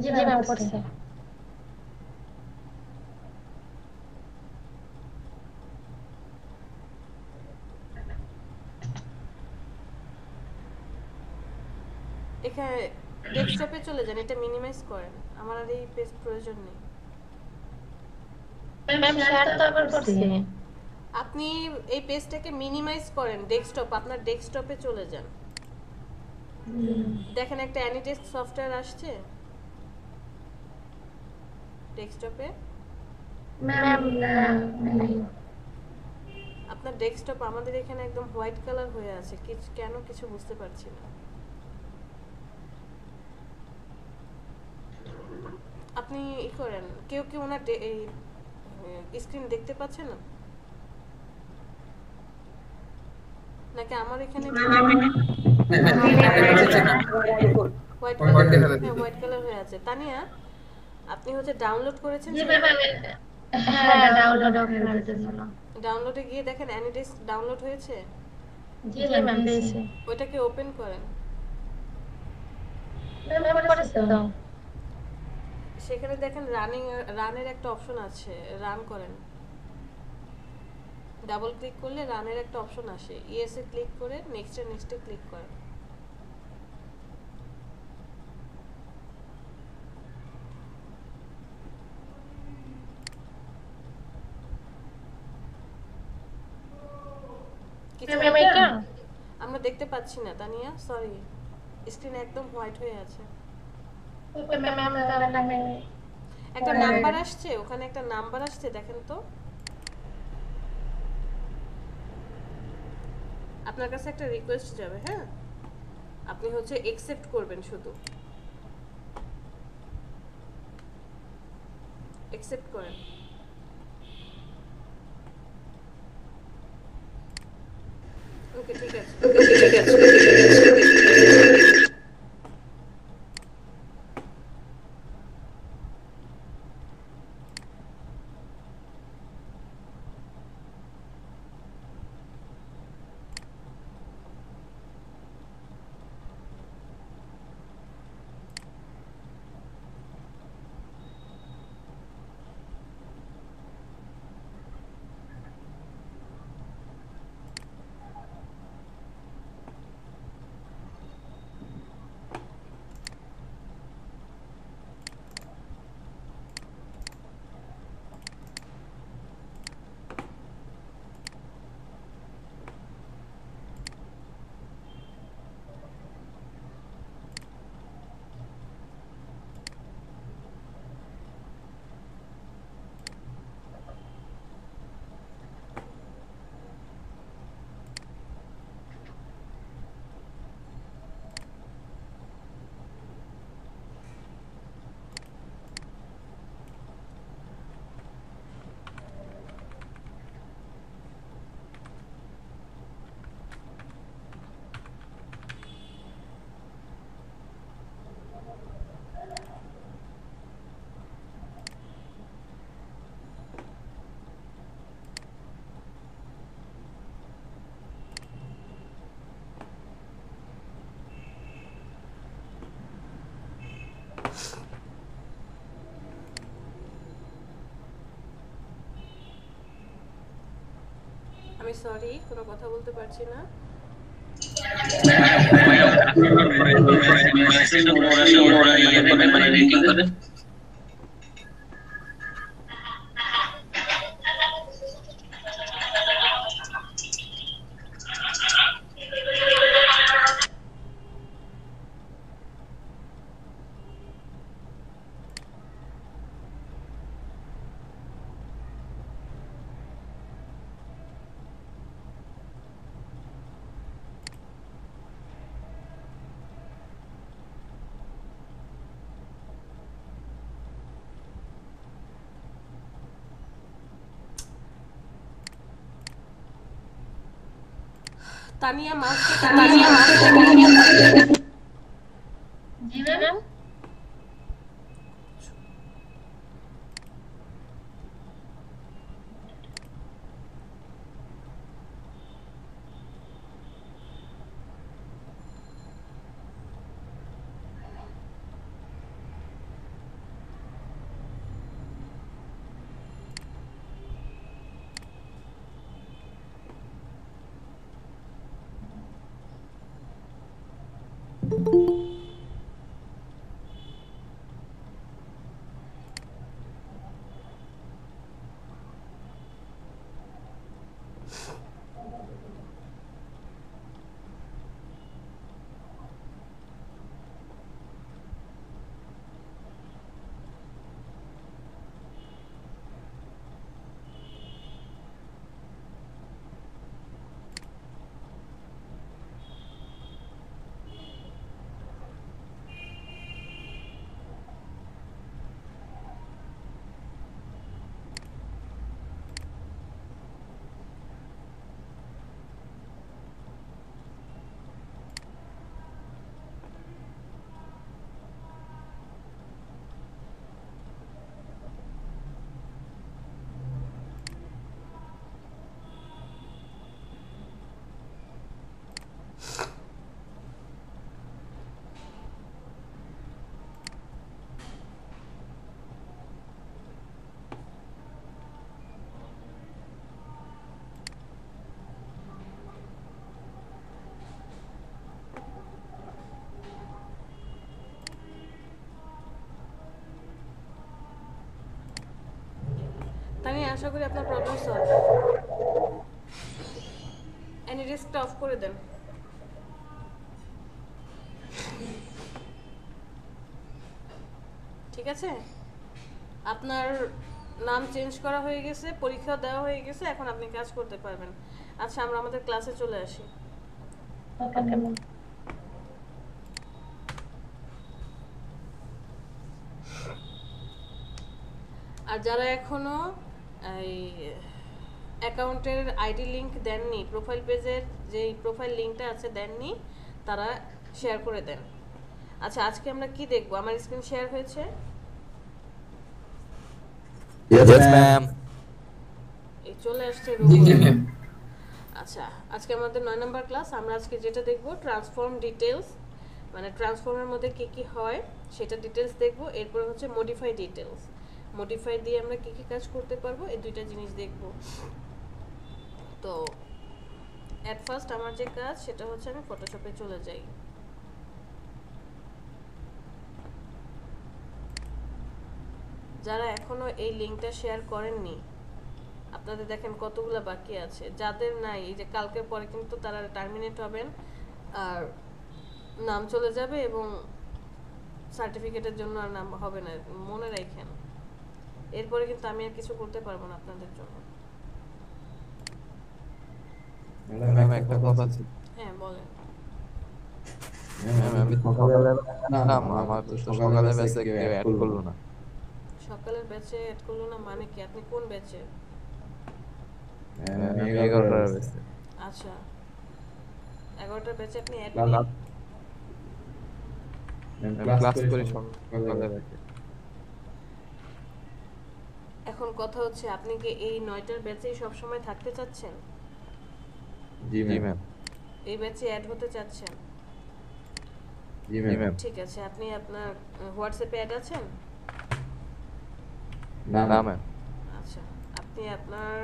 জি ম্যাম করছে। এখানে ডেস্কটপে চলে যান, এটা মিনিমাইজ করেন, আমার আর এই পেজ প্রয়োজন নেই। ম্যাম শেয়ার তো আবার করছি। আপনি এই পেজটাকে মিনিমাইজ করেন, ডেস্কটপ, আপনার ডেস্কটপে চলে যান। দেখেন একটা অ্যানিডেস্ক সফটওয়্যার আসছে ডেস্কটপে। ম্যাম আপনার ডেস্কটপ আমাদের এখানে একদম হোয়াইট কালার হয়ে আছে, কেন কিছু বুঝতে পারছি না। আপনি ই করেন, কেউ ওনার এই স্ক্রিন দেখতে পাচ্ছেন না নাকি? আমার এখানে হোয়াইট কালার হয়ে আছে। তানিয়া, আপনি হচ্ছে ডাউনলোড করেছেন? হ্যাঁ, ডাউনলোডে গিয়ে দেখেন অ্যানিডেস্ক ডাউনলোড হয়েছে? জি ম্যাম পেয়েছি। ওইটাকে ওপেন করেন। ম্যাম করছে তো। সেখানে দেখেন রানের একটা অপশন আছে, রান করেন। ডাবল ক্লিক করলে রানের একটা অপশন আসে, ইয়েসে ক্লিক করে নেক্সটে ক্লিক করেন। আমরা দেখতে পাচ্ছি না তানিয়া, সরি, স্ক্রিন একদম হোয়াইট হয়ে আছে। একটা নাম্বার আসছে, ওখানে একটা নাম্বার আসছে, দেখেন তো। আপনার কাছে একটা রিকোয়েস্ট যাবে, হ্যাঁ, আপনি হচ্ছে অ্যাকসেপ্ট করবেন, শুধু অ্যাকসেপ্ট করেন। ওকে, ঠিক আছে। আমি সরি, কোনো কথা বলতে পারছি না। রেটিং করে তানিয়া মাস জি ম্যাম। তানিয়া আশা করি আপনার প্রবলেম সলভ। এনি রিস্কটা অফ করে দেন। ঠিক আছে, আপনার নাম চেঞ্জ করা হয়ে গেছে, পরীক্ষা দেওয়া হয়ে গেছে, এখন আপনি কাজ করতে পারবেন। আচ্ছা, আমরা আমাদের ক্লাসে চলে আসি। Okay ma'am. আর যারা এখনো এই অ্যাকাউন্টের আইডি লিংক দেননি, প্রোফাইল পেজের যে প্রোফাইল লিংকটা আছে দেননি, তারা শেয়ার করে দেন। আচ্ছা, আজকে আমরা কি দেখব? আমার স্ক্রিন শেয়ার হয়েছে? Yes, ma'am. এই চলে আসছে রুম। আচ্ছা, আজকে আমাদের 9 নম্বর ক্লাস। আমরা আজকে যেটা দেখব ট্রান্সফর্ম ডিটেইলস, মানে ট্রান্সফর্মের মধ্যে কি কি হয় সেটা ডিটেইলস দেখব। এরপর হচ্ছে মডিফাই ডিটেইলস, মডিফাই দিয়ে আমরা কি কি কাজ করতে পারবো, এই দুইটা জিনিস দেখব। তো এট ফার্স্ট আমার যে কাজ সেটা হচ্ছে আমি ফটোশপে চলে যাই। যারা এখনো এই লিংকটা শেয়ার করেননি, আপনাদের দেখেন কতগুলো বাকি আছে। যাদের নাই, এই যে কালকের পরে কিন্তু তারা টার্মিনেট হবেন আর নাম চলে যাবে এবং সার্টিফিকেটের জন্য আর নাম হবে না, মনে রাখেন। এরপরে কিন্তু আমি আর কিছু করতে পারবো না আপনাদের জন্য। ম্যাম একটা কথা আছে। হ্যাঁ, বলেন। ম্যাম আমি সকালে না আমার তো সকালে ব্যাচে কেউ অ্যাড করলো না। সকালের ব্যাচে অ্যাড করলো না মানে কি? আপনি কোন ব্যাচে? আমি 11টার ব্যাচে। আচ্ছা, 11টার ব্যাচে আপনি অ্যাড ম্যাম নেই। ক্লাস করি সকালে ব্যাচে। এখন কথা হচ্ছে, আপনি কি এই 9টার ব্যাচেই সবসময় থাকতে চাচ্ছেন? জি ম্যাম। এই ব্যাচে অ্যাড হতে চাচ্ছেন? জি ম্যাম। ঠিক আছে, আপনি আপনার হোয়াটসঅ্যাপে অ্যাড আছেন? না ম্যাম। আচ্ছা, আপনি আপনার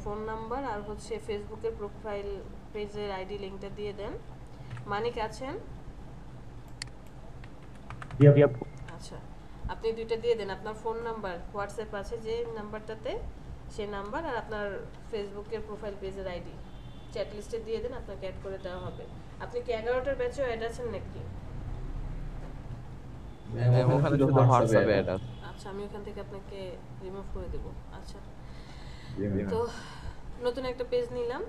ফোন নাম্বার আর হচ্ছে ফেসবুকের প্রোফাইল পেজের আইডি লিংকটা দিয়ে দেন। মানিক আছেন? Yep. আচ্ছা, আপনি দুইটা দিয়ে দেন, আপনার ফোন নাম্বার হোয়াটসঅ্যাপ আছে যে নাম্বারটাতে, সেই নাম্বার আর আপনার ফেসবুকের প্রোফাইল পেজের আইডি চ্যাট লিস্টে দিয়ে দেন, আপনাকে অ্যাড করে দেওয়া হবে। আপনি কি 11টার ব্যাচেও অ্যাড আছেন নাকি? ম্যাম ওখানে শুধু হোয়াটসঅ্যাপে অ্যাড আছে। আচ্ছা, আমি ওখান থেকে আপনাকে রিমুভ করে দেব। আচ্ছা, Yeah. তো নতুন একটা পেজ নিলাম।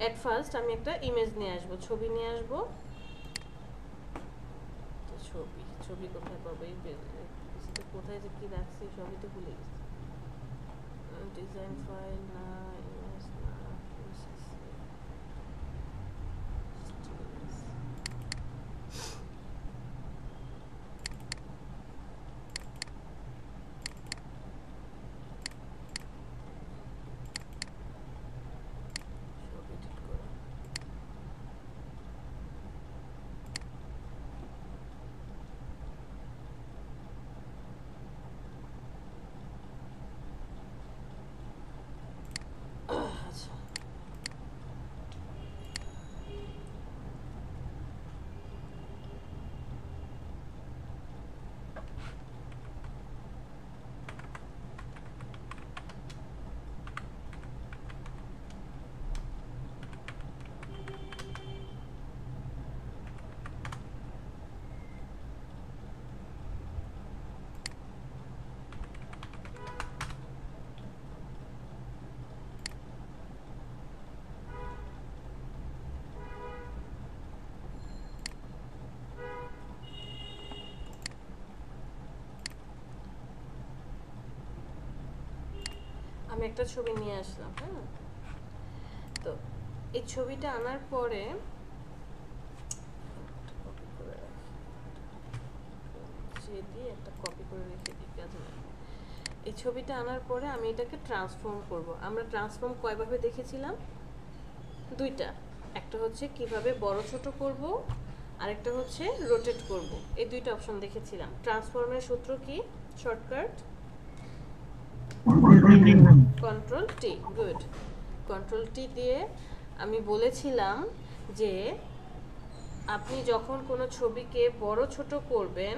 এট ফার্স্ট আমি একটা ইমেজ নিয়ে আসব, ছবি নিয়ে আসব। তো ছবি কোথায় পাবো? এই পেজে কোথায় যে কি রাখছি সবই তো ভুলে গেছি। ডিজাইন ফাইল না, ইমেজ না, সব এডিট করা। আচ্ছা, আমি একটা ছবি নিয়ে আসলাম। হ্যাঁ, তো এই ছবিটা আনার পরে একটা কপি করে রেখে দিই কাজে লাগে। এই ছবিটা আনার পরে আমি এটাকে ট্রান্সফর্ম করব। আমরা ট্রান্সফর্ম কয়ভাবে দেখেছিলাম? দুইটা, একটা হচ্ছে কিভাবে বড় ছোট করব, আরেকটা হচ্ছে রোটেট করব। এই দুইটা অপশন দেখেছিলাম। ট্রান্সফর্মের সূত্র কি? Shortcut control T. Good, control T দিয়ে আমি বলেছিলাম যে আপনি যখন কোনো ছবিকে বড় ছোট করবেন,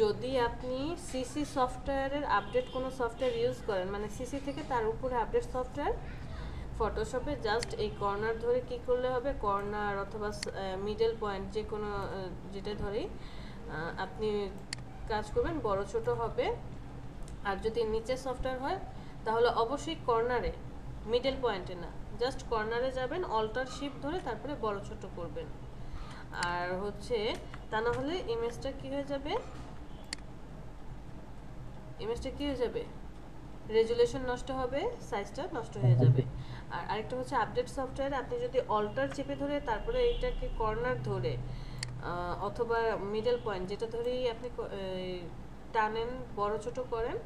যদি আপনি সিসি সফটওয়্যারের আপডেট কোনো সফটওয়্যার ইউজ করেন, মানে সিসি থেকে তার উপরে আপডেট সফটওয়্যার, ফটোশপে জাস্ট এই কর্নার ধরে কি করলে হবে, কর্নার অথবা মিডল পয়েন্ট যে কোনো যেটা ধরেই আপনি কাজ করবেন, বড় ছোট হবে। আর যদি নিচে সফটওয়্যার হয় তাহলে অবশ্যই কর্নারে, মিডল পয়েন্টে না, জাস্ট কর্নারে যাবেন, অল্টার শিফট ধরে তারপরে বড় ছোট করবেন। আর হচ্ছে তা না হলে ইমেজটা কি হয়ে যাবে, রেজুলেশন নষ্ট হবে, সাইজটা নষ্ট হয়ে যাবে। আর আরেকটা হচ্ছে আপডেট সফটওয়্যারে আপনি যদি অল্টার চেপে ধরে তারপরে এইটাকে কর্নার ধরে অথবা মিডল পয়েন্ট যেটা ধরেই আপনি টানেন, বড় ছোট করেন,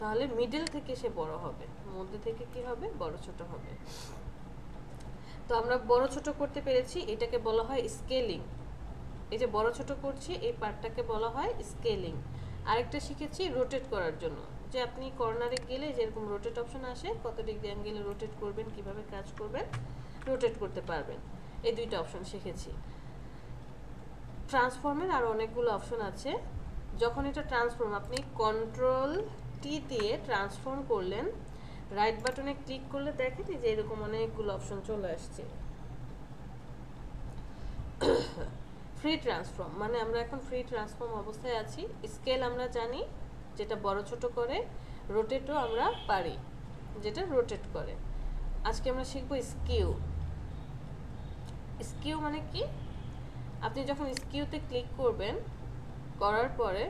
তাহলে মিডল থেকে সে বড় হবে, মধ্যে থেকে কি হবে, বড় ছোট হবে। তো আমরা বড় ছোট করতে পেরেছি, এটাকে বলা হয় স্কেলিং। এই যে বড় ছোট করছি এই পার্টটাকে বলা হয় স্কেলিং। আরেকটা শিখেছি রোটেট করার জন্য, যে আপনি কর্নারে গেলে যেরকম রোটেট অপশন আসে, কত ডিগ্রি অ্যাঙ্গেলে রোটেট করবেন, কিভাবে কাজ করবেন, রোটেট করতে পারবেন। এই দুইটা অপশন শিখেছি। ট্রান্সফর্মের আর অনেকগুলো অপশন আছে। যখন এটা ট্রান্সফর্ম, আপনি কন্ট্রোল টি দিয়ে ট্রান্সফর্ম করলেন, রাইট বাটনে ক্লিক করলে দেখেন যে এরকম অনেকগুলো অপশন চলে আসছে। ফ্রি ট্রান্সফর্ম মানে আমরা এখন ফ্রি ট্রান্সফর্ম অবস্থায় আছি। স্কেল আমরা জানি যেটা বড় ছোট করে, রোটেটও আমরা পারি যেটা রোটেট করে। আজকে আমরা শিখব স্কিউ। স্কিউ মানে কি? আপনি যখন স্কিউতে ক্লিক করবেন, করার পরে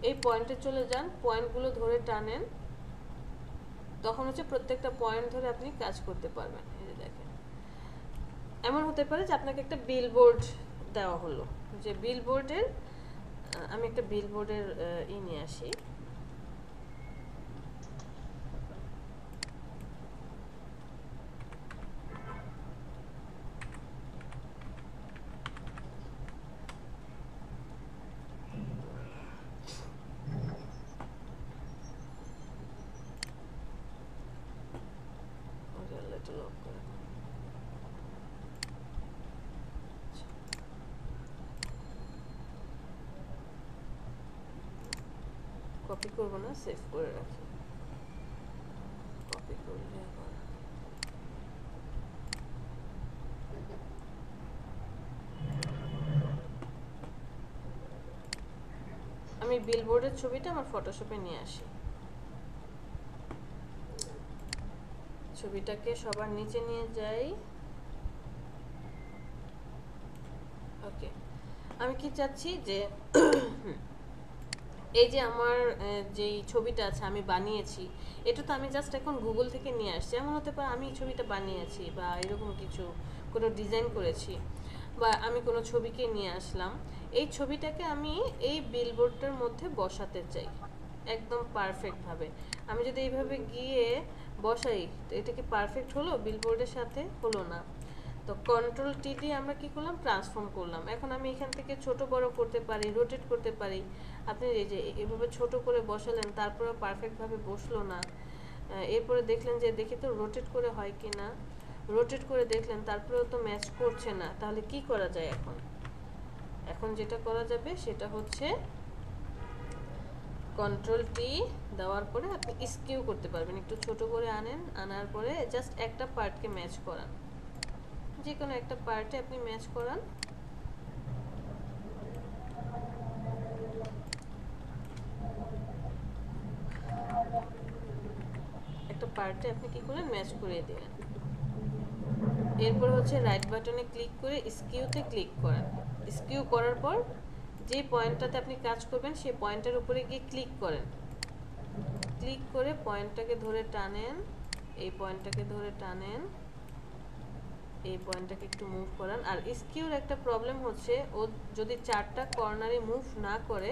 এই পয়েন্টে চলে যান, পয়েন্টগুলো ধরে টানেন, তখন হচ্ছে প্রত্যেকটা পয়েন্ট ধরে আপনি কাজ করতে পারবেন। এই যে দেখেন, এমন হতে পারে যে আপনাকে একটা বিলবোর্ড দেওয়া হলো, যে বিলবোর্ডের, আমি একটা বিলবোর্ডের নিয়ে আসি। কপি করব না, সেভ করে রাখি। কপি করলে আবার আমি বিলবোর্ডের ছবিটা আমার ফটোশপে নিয়ে আসি। ছবিটাকে সবার নিচে নিয়ে যাই। ওকে, আমি কি চাচ্ছি যে এই যে আমার যেই ছবিটা আছে আমি বানিয়েছি, এটা তো আমি জাস্ট এখন গুগল থেকে নিয়ে আসছি। এমন হতে পারে আমি এই ছবিটা বানিয়েছি বা এরকম কিছু কোনো ডিজাইন করেছি, বা আমি কোনো ছবিকে নিয়ে আসলাম। এই ছবিটাকে আমি এই বিলবোর্ডটার মধ্যে বসাতে চাই একদম পারফেক্টভাবে। আমি যদি এইভাবে গিয়ে বসাই, তো এটা কি পারফেক্ট হলো? বিলবোর্ডের সাথে হলো না। তো কন্ট্রোল টি দিয়ে আমরা কি করলাম, ট্রান্সফর্ম করলাম। এখন আমি এখান থেকে ছোট বড় করতে পারি, রোটেট করতে পারি। আপনি এই যে এভাবে ছোট করে বসালেন, তারপরে পারফেক্টভাবে বসলো না, এরপরে দেখলেন যে দেখি তো রোটেট করে হয় কি না, রোটেট করে দেখলেন তারপরেও তো ম্যাচ করছে না। তাহলে কি করা যায়? এখন যেটা করা যাবে সেটা হচ্ছে কন্ট্রোল টি দেওয়ার পরে আপনি স্কিউ করতে পারবেন। একটু ছোট করে আনার পরে জাস্ট একটা পার্টকে ম্যাচ করান, যে কোনো একটা পার্টে আপনি ম্যাচ করান। একটা পার্টে আপনি কি করলেন, ম্যাচ করে দিলেন। এরপর হচ্ছে রাইট বাটনে ক্লিক করে স্কিউতে ক্লিক করেন। স্কিউ করার পর যে পয়েন্টটাতে আপনি কাজ করবেন সেই পয়েন্টের উপরে গিয়ে ক্লিক করেন। ক্লিক করে পয়েন্টটাকে ধরে টানেন, এই পয়েন্টটাকে ধরে টানেন, এই পয়েন্টটাকে একটু মুভ করান। আর স্কিউর একটা প্রবলেম হচ্ছে, ও যদি চারটা কর্নারে মুভ না করে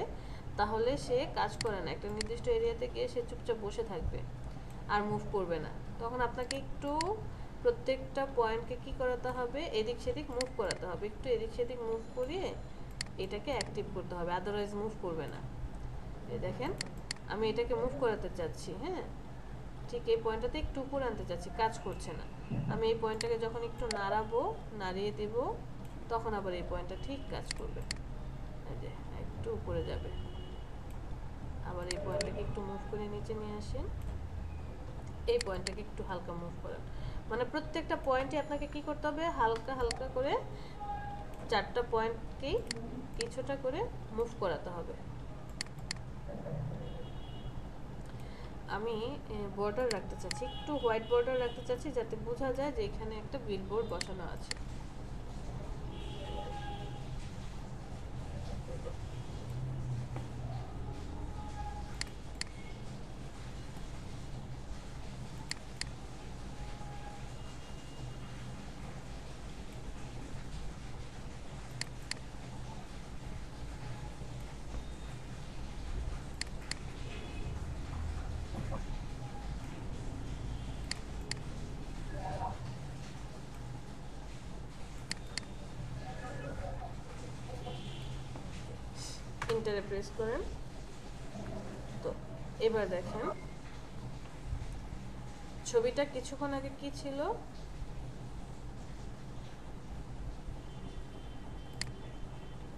তাহলে সে কাজ করে না। একটা নির্দিষ্ট এরিয়াতে গিয়ে সে চুপচাপ বসে থাকবে আর মুভ করবে না। তখন আপনাকে একটু প্রত্যেকটা পয়েন্টকে কি করাতে হবে, এদিক সেদিক মুভ করাতে হবে। একটু এদিক সেদিক মুভ করিয়ে এটাকে অ্যাক্টিভ করতে হবে, আদারওয়াইজ মুভ করবে না। এই দেখেন আমি এটাকে মুভ করাতে চাচ্ছি, হ্যাঁ ঠিক এই পয়েন্টটাতে একটু উপরে আনতে চাচ্ছি, কাজ করছে না। আমি এই পয়েন্টটাকে যখন একটু নাড়াবো, নাড়িয়ে দেব, তখন আবার এই পয়েন্টটা ঠিক কাজ করবে। এই যে একটু উপরে যাবে। আবার এই পয়েন্টটাকে একটু মুভ করে নিচে নিয়ে আসেন, এই পয়েন্টটাকে একটু হালকা মুভ করেন। মানে প্রত্যেকটা পয়েন্টে আপনাকে কি করতে হবে, হালকা হালকা করে চারটা পয়েন্টকেই কিছুটা করে মুভ করাতে হবে। আমি বর্ডার রাখতে চাচ্ছি, একটু হোয়াইট বর্ডার রাখতে চাচ্ছি, যাতে বোঝা যায় যে এখানে একটা বিলবোর্ড বসানো আছে। এন্টারে প্রেস করেন। তো এবার দেখেন ছবিটা কিছুক্ষণ আগে কি ছিল,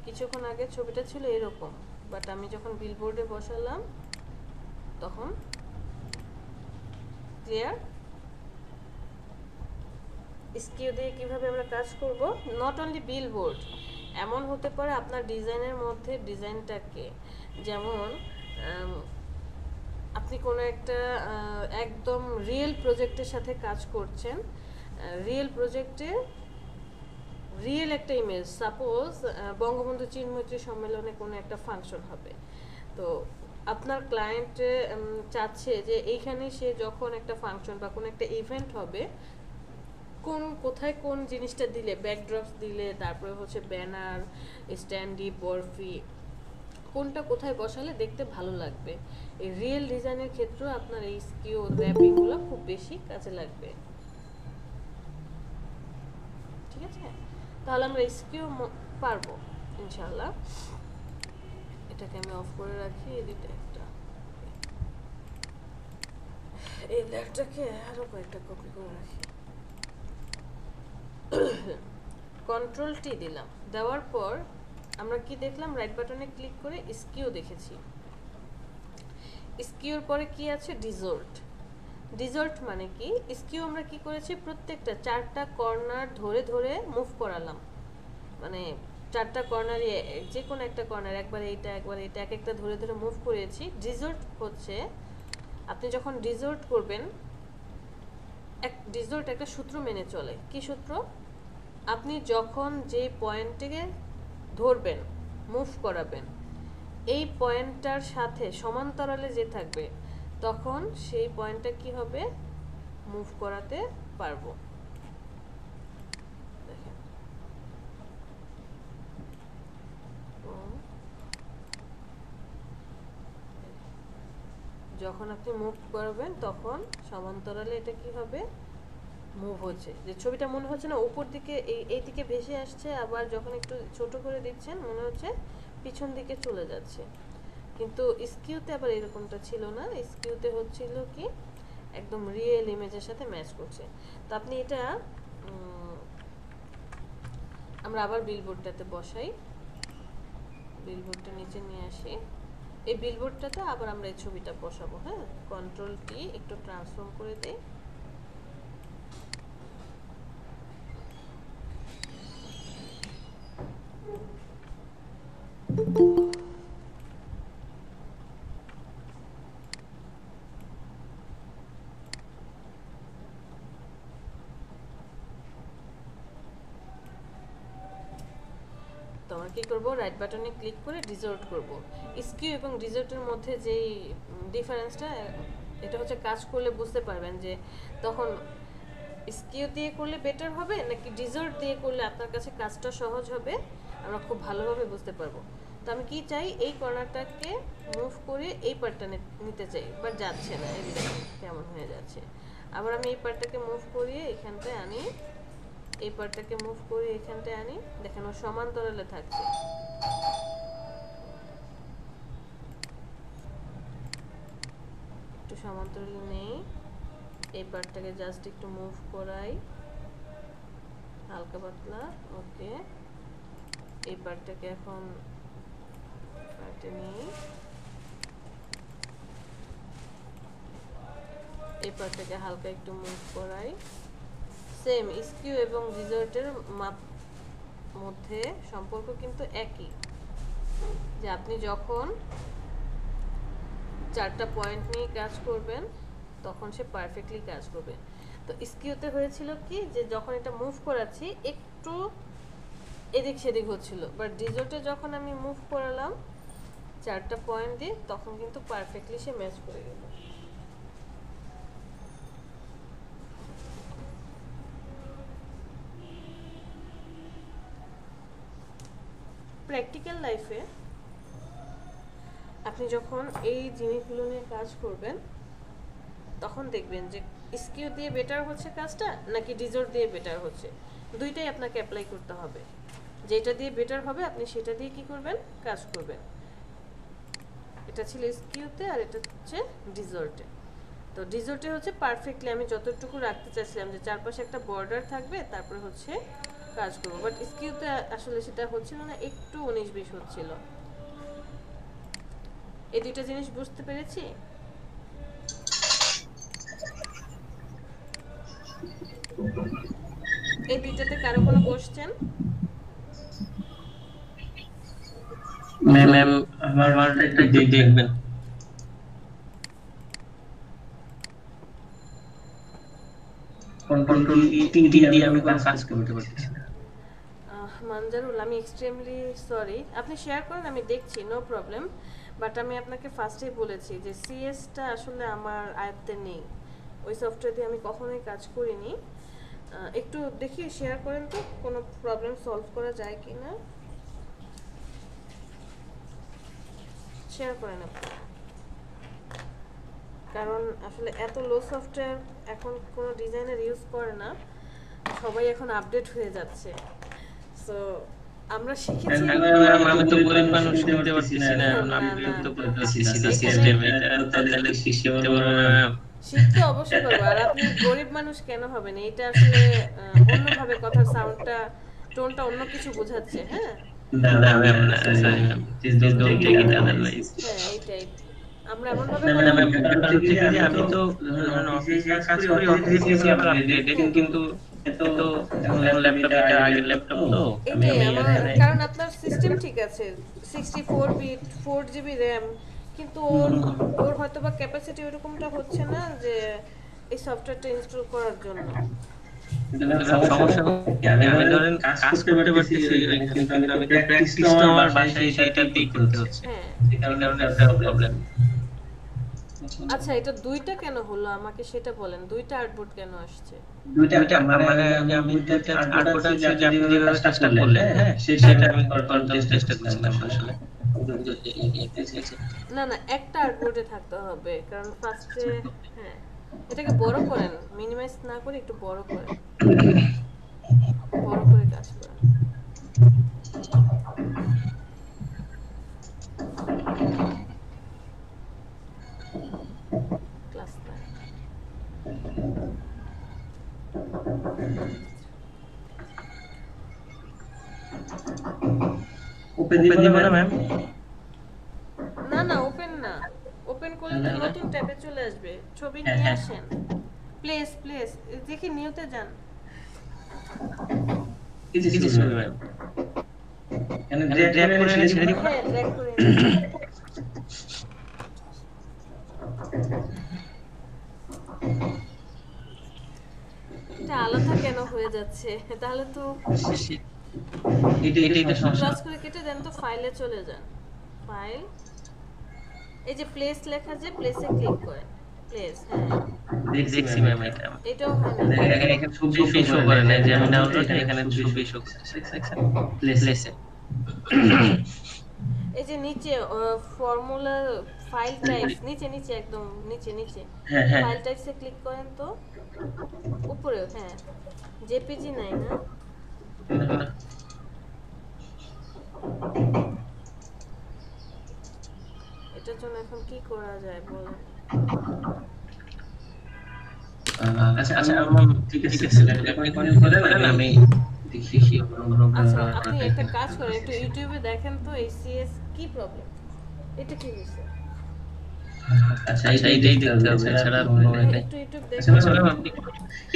কিছুক্ষণ আগে ছবিটা ছিল এরকম, বাট আমি যখন বিলবোর্ডে বসালাম তখন ক্লিয়ার। স্কিউ দিয়ে কিভাবে আমরা কাজ করব, নট অনলি বিলবোর্ড, এমন হতে পারে আপনার ডিজাইনের মধ্যে ডিজাইনটাকে, যেমন আপনি কোনো একটা একদম রিয়েল প্রজেক্টের সাথে কাজ করছেন, রিয়েল প্রজেক্টে রিয়েল একটা ইমেজ, সাপোজ বঙ্গবন্ধু চিনমৈত্রী সম্মেলনে কোনো একটা ফাংশন হবে। তো আপনার ক্লায়েন্ট চাচ্ছে যে এইখানে সে যখন একটা ফাংশন বা কোনো একটা ইভেন্ট হবে, কোথায় কোন জিনিসটা দিলে, ব্যাকড্রপস দিলে, তারপরে হচ্ছে ব্যানার, স্ট্যান্ডি, বরফি, কোনটা কোথায় বসালে দেখতে ভালো লাগবে। এই রিয়েল ডিজাইনের ক্ষেত্রেও আপনার এই স্কিউ র্যাপিংগুলো খুব বেশি কাজে লাগবে। ঠিক আছে, তাহলে আমরা স্কিউ পারবো ইনশাআল্লাহ। এটাকে আমি অফ করে রাখি, এদিকে একটা, এই লেয়ারটাকে আরো কয়েকটা কপি করে রাখি। কন্ট্রোল টি দিলাম, দেওয়ার পর আমরা কি দেখলাম, রাইট বাটনে ক্লিক করে স্কিউ দেখেছি। স্কিউর পরে কি আছে? ডিজল্ট। ডিজল্ট মানে কি? স্কিউ আমরা কি করেছি, প্রত্যেকটা 4টা কর্নার ধরে ধরে মুভ করালাম, মানে 4টা কর্নারই যে কোনো একটা কর্নার একবার এইটা একবার এটা এক একটা ধরে ধরে মুভ করিয়েছি। ডিজল্ট হচ্ছে আপনি যখন ডিজল্ট করবেন, ডিজল্ট একটা সূত্র মেনে চলে। কি সূত্র? আপনি যখন যে পয়েন্টটিকে ধরবেন, মুভ করাবেন, এই পয়েন্টটার সাথে সমান্তরালে যে থাকবে, তখন সেই পয়েন্টটা কি হবে? মুভ করাতে পারবো। দেখেন, যখন আপনি মুভ করবেন তখন সমান্তরালে এটা কি হবে? মুভ হচ্ছে। যে ছবিটা মনে হচ্ছে না উপর দিকে এই দিকে ভেসে আসছে, আবার যখন একটু ছোট করে দিচ্ছেন মনে হচ্ছে পিছন দিকে চলে যাচ্ছে। কিন্তু স্কিউতে আবার এরকমটা ছিল না। স্কিউতে হচ্ছিল কি একদম রিয়েল ইমেজের সাথে ম্যাচ করছে। তো আপনি এটা আমরা আবার বিলবোর্ডটাতে বসাই, বিলবোর্ডটা নিচে নিয়ে আসি। এই বিলবোর্ডটাতে আবার আমরা এই ছবিটা বসাবো। হ্যাঁ, কন্ট্রোল টি একটু ট্রান্সফর্ম করে দেই। তো আমরা কি করব? রাইট বাটনে ক্লিক করে ডিজল্ট করব। স্কিউ এবং ডিজল্টের মধ্যে যেই ডিফারেন্সটা, এটা হচ্ছে কাজ করলে বুঝতে পারবেন যে তখন স্কিউ দিয়ে করলে বেটার হবে নাকি ডিজল্ট দিয়ে করলে আপনার কাছে কাজটা সহজ হবে, আমরা খুব ভালোভাবে বুঝতে পারবো। তো আমি কি চাই? এই কর্নারটাকে মুভ করে এই পার্টটা নিতে চাই, বাট যাচ্ছে না, এই দেখুন কেমন হয়ে যাচ্ছে। আবার আমি এই পার্টটাকে মুভ করিয়ে এখানটায় আনি, এই পার্টটাকে মুভ করে এখানটায় আনি, দেখেন ও সমান্তরালে থাকছে। একটু সমান্তরালে নেই, এই পার্টটাকে জাস্ট একটু মুভ করাই হালকা পাতলা। ওকে, এই পার্টটাকে এখন পার্টে নিই, এই পার্টটাকে হালকা একটু মুভ করাই। সেম স্কিউ এবং ডিজল্টের মাপ মধ্যে সম্পর্ক কিন্তু একই, যে আপনি যখন 4টা পয়েন্ট নিয়ে কাজ করবেন তখন সে পারফেক্টলি কাজ করবে। তো স্কিউতে হয়েছিল কি, যে যখন এটা মুভ করাচ্ছি একটু এদিক সেদিক হচ্ছিল, বাট ডিজল্টে যখন আমি মুভ করালাম 4টা পয়েন্ট দিয়ে, তখন কিন্তু পারফেক্টলি সে ম্যাচ করে গেল। প্র্যাকটিক্যাল লাইফে আপনি যখন এই জিনিসগুলো নিয়ে কাজ করবেন তখন দেখবেন যে স্কিউ দিয়ে বেটার হচ্ছে কাজটা নাকি ডিজল্ট দিয়ে বেটার হচ্ছে। দুইটাই আপনাকে অ্যাপ্লাই করতে হবে। যেটা দিয়ে বেটার হবে আপনি সেটা দিয়ে কি করবেন? কাজ করবেন। এটা ছিল স্কিউতে আর এটা হচ্ছে ডিজল্টে। তো ডিজল্টে হচ্ছে পারফেক্টলি আমি যতটুকু রাখতে চাইছিলাম যে চারপাশে একটা বর্ডার থাকবে, তারপরে হচ্ছে কাজ করব, বাট স্কিউতে আসলে সেটা হচ্ছিল না, একটু 19-20 হচ্ছিল। এই দুইটা জিনিস বুঝতে পেরেছি। এই দুইটাতে কারো কোনো কোশ্চেন? ম্যাম আমারটা একটু দেখবেন। কন্ট্রোল টি দিয়ে আমি কাজ করতে পারতেছি না। মানজারুল, আমি এক্সট্রিমলি সরি, আপনি শেয়ার করেন, আমি দেখছি, নো প্রবলেম। বাট আমি আপনাকে ফার্স্টেই বলেছি যে সিএসটা আসলে আমার আয়ত্তে নেই, ওই সফটওয়্যার দিয়ে আমি কখনোই কাজ করিনি। একটু দেখি শেয়ার করেন তো কোনো প্রবলেম সলভ করা যায় কি না, শেয়ার করেন আপনি। কারণ আসলে এত লো সফটওয়্যার এখন কোনো ডিজাইনার ইউজ করে না, সবাই এখন আপডেট হয়ে যাচ্ছে। সো আমরা শিখেছি, আমি তো গরিব মানুষ নিতে পারতেছি না, আমি বিরক্ত করতেছি সিস্টেম, এটা তাহলে শিখতে পারবো না। শিখতে অবশ্যই পারবো। আর আপনি গরিব মানুষ কেন হবেন? এটা আসলে অন্যভাবে কথার সাউন্ডটা, টোনটা অন্য কিছু বোঝাচ্ছে। হ্যাঁ দাদা ম্যাম না, sorry ma'am, please don't take it otherwise. হ্যাঁ, এইটাই আমরা এমন ভাবে না না ব্যাপারটা হচ্ছে কি যে আমি তো ধরুন অফিসে কাজ করি, অফিসে আমার আপডেটেড, কিন্তু এত এখন ল্যাপটপ এটা আগের ল্যাপটপ তো আমি এটাই আমার, এখানে কারণ আপনার সিস্টেম ঠিক আছে 64 বিট 4 জিবি র্যাম, কিন্তু ওর হয়তো বা ক্যাপাসিটি ওরকমটা হচ্ছে না যে এই সফটওয়্যারটা ইনস্টল করার জন্য। সমস্যা কি, আমি ধরেন কাজ করতে পারতেছি, কিন্তু আমি প্র্যাকটিসটা আমার বাসায় সেটাতেই করতে হচ্ছে, হ্যাঁ এই কারণে একটা প্রবলেম। আচ্ছা, এটা দুইটা কেন হলো আমাকে সেটা বলেন, দুইটা আউটপুট কেন আসছে? দুইটা মানে আমি দুইটা আউটপুট আছে যে আপনি যেভাবে কাজটা করলেন, হ্যাঁ সেটা আমি কন্ট্রোল চেষ্টা করছিলাম আসলে। না না, একটা আউটপুটে থাকতে হবে, কারণ ফার্স্টে হ্যাঁ এটাকে বড় করেন, মিনিমাইজ না করে একটু বড় করেন, বড় করে কাজ করেন। ক্লাস ওপেন দিব না ম্যাম? না না, ওপেন না, ওপেন করলে তো নতুন ট্যাবে চলে আসবে। ছবি নিয়ে আসেন, প্লেস দেখি নিউতে যান। কিছু ছবি ম্যাম কেন ড্র্যাগ করে ছেড়ে দিব? হ্যাঁ ড্র্যাগ করে নিন। এটা আলাদা কেন হয়ে যাচ্ছে? তাহলে তো এটা সমস্যা। ক্রস করে কেটে দেন তো, ফাইলে চলে যান, ফাইল, এই যে প্লেস লেখা, যে প্লেসে ক্লিক করেন, প্লেস, হ্যাঁ দেখছি ম্যাম এটাও হয় না। এখানে ছবি শো করে না, যে আমি ডাউনলোড এখানে ছবি শো করছে প্লেসে। এই যে নিচে ফর্মুলা ফাইল টাইপস, নিচে একদম নিচে হ্যাঁ ফাইল টাইপসে ক্লিক করেন তো, উপরে, হ্যাঁ জেপিজি নাই না, এটার জন্য এখন কি করা যায় বলেন? আচ্ছা ঠিক আছে, আপনি করেন, আমি দেখি। আচ্ছা আপনি একটা কাজ করেন, একটু ইউটিউবে দেখেন তো এই সিএস কি প্রবলেম, এটা কি হইছে। আচ্ছা এইটাই দেখতে হবে, এছাড়া একটু ইউটিউব দেখেন।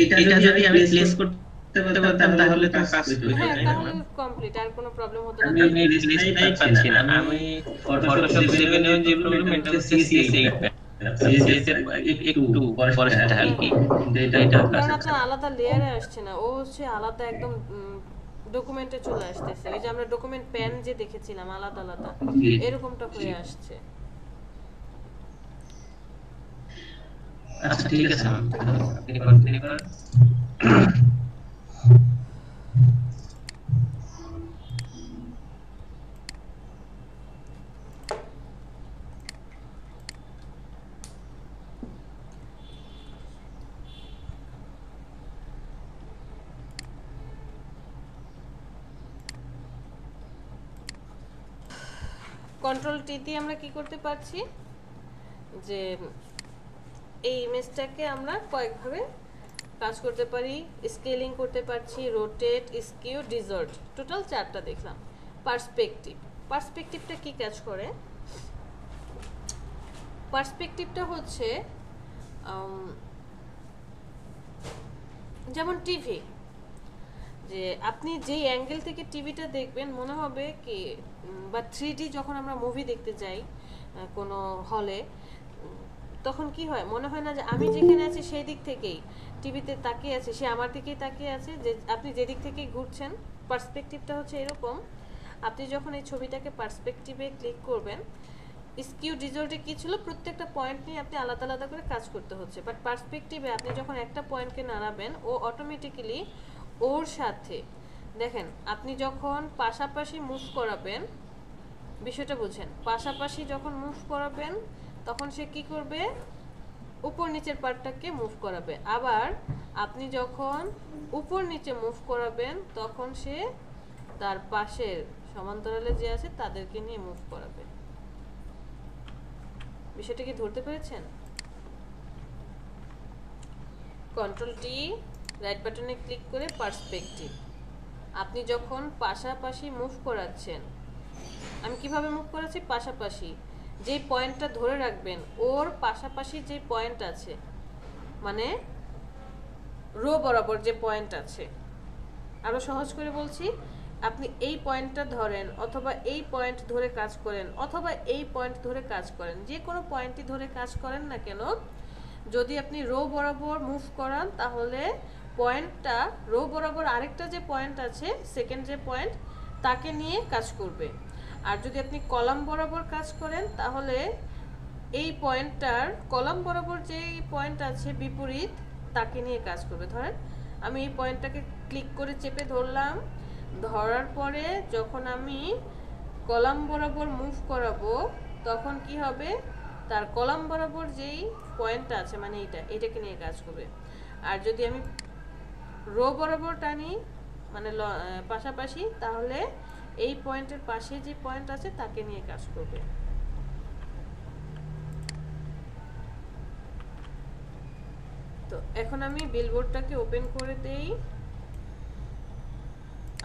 এটা যদি আমি প্লেস করতে পারতাম তাহলে তো কাজ হয়ে হ্যাঁ যেত। তাহলে কমপ্লিট, আর কোনো প্রবলেম হতো না। আমি রিলিজ পাচ্ছি না, আমি ফটোশপ 7 এর যে প্রবলেম, এটা হচ্ছে CS8 CS এর একটু পরেরটা আর কি, এটা কারণ আপনার আলাদা লেয়ারে আসছে না, ও হচ্ছে আলাদা একদম ডকুমেন্টে চলে আসতেছে। এই যে আমরা ডকুমেন্ট প্যান যে দেখেছিলাম আলাদা এরকমটা হয়ে আসছে। আচ্ছা ঠিক আছে ম্যাম, আপনি কন্টিনিউ করেন। কন্ট্রোল টি দিয়ে আমরা কি করতে পারছি, যে এই ইমেজটাকে আমরা কয়েকভাবে কাজ করতে পারি, স্কেলিং করতে পারছি, রোটেট, স্কিউ, ডিসর্ট, টোটাল 4টা দেখলাম। পার্সপেক্টিভটা কি কাজ করে? পার্সপেক্টিভটা হচ্ছে যেমন টিভি, যে আপনি যেই অ্যাঙ্গেল থেকে টিভিটা দেখবেন মনে হবে কি, বা 3D যখন আমরা মুভি দেখতে যাই কোনো হলে, তখন কি হয়, মনে হয় না যে আমি যেখানে আছি সেই দিক থেকেই টিভিতে তাকিয়ে আছে, সে আমার দিকেই তাকিয়ে আছে, যে আপনি যেদিক থেকেই ঘুরছেন। পার্সপেক্টিভটা হচ্ছে এরকম, আপনি যখন এই ছবিটাকে পার্সপেক্টিভে ক্লিক করবেন, স্কিউ ডিসর্টে কি ছিল, প্রত্যেকটা পয়েন্ট নিয়ে আপনি আলাদা আলাদা করে কাজ করতে হচ্ছে, বাট পার্সপেক্টিভে আপনি যখন একটা পয়েন্টকে নাড়াবেন, ও অটোমেটিক্যালি ওর সাথে, দেখেন আপনি যখন পাশাপাশি মুভ করাবেন, বিষয়টা বুঝেন, পাশাপাশি যখন মুভ করাবেন তখন সে কি করবে, উপর নিচের পার্টটাকে মুভ করাবে, আবার আপনি যখন উপর নিচে মুভ করাবেন তখন সে তার পাশের সমান্তরালে যে আছে তাদেরকে নিয়ে মুভ করাবে। বিষয়টা কি ধরতে পেরেছেন? কন্ট্রোল টি, রাইট বাটনে ক্লিক করে পার্সপেক্টিভ, আপনি যখন পাশাপাশি মুভ করাচ্ছেন, আমি কিভাবে মুভ করাচ্ছি, পাশাপাশি যে পয়েন্টটা ধরে রাখবেন ওর পাশাপাশি যে পয়েন্ট আছে, মানে রো বরাবর যে পয়েন্ট আছে, আরো সহজ করে বলছি, আপনি এই পয়েন্টটা ধরেন অথবা এই পয়েন্ট ধরে কাজ করেন অথবা এই পয়েন্ট ধরে কাজ করেন, যে কোনো পয়েন্টই ধরে কাজ করেন না কেন, যদি আপনি রো বরাবর মুভ করান তাহলে পয়েন্টটা রো বরাবর আরেকটা যে পয়েন্ট আছে, সেকেন্ড যে পয়েন্ট, তাকে নিয়ে কাজ করবে। আর যদি আপনি কলাম বরাবর কাজ করেন তাহলে এই পয়েন্টটার কলাম বরাবর যে পয়েন্ট আছে বিপরীত, তাকে নিয়ে কাজ করবে। ধরেন আমি এই পয়েন্টটাকে ক্লিক করে চেপে ধরলাম, ধরার পরে যখন আমি কলাম বরাবর মুভ করাবো তখন কি হবে, তার কলাম বরাবর যেই পয়েন্টটা আছে মানে এটাকে নিয়ে কাজ করবে। আর যদি আমি রো বরাবর টানি মানে পাশাপাশি, তাহলে এই পয়েন্টের পাশে যে পয়েন্ট আছে তাকে নিয়ে কাজ করবে। তো এখন আমি বিলবোর্ডটাকে ওপেন করে দেই।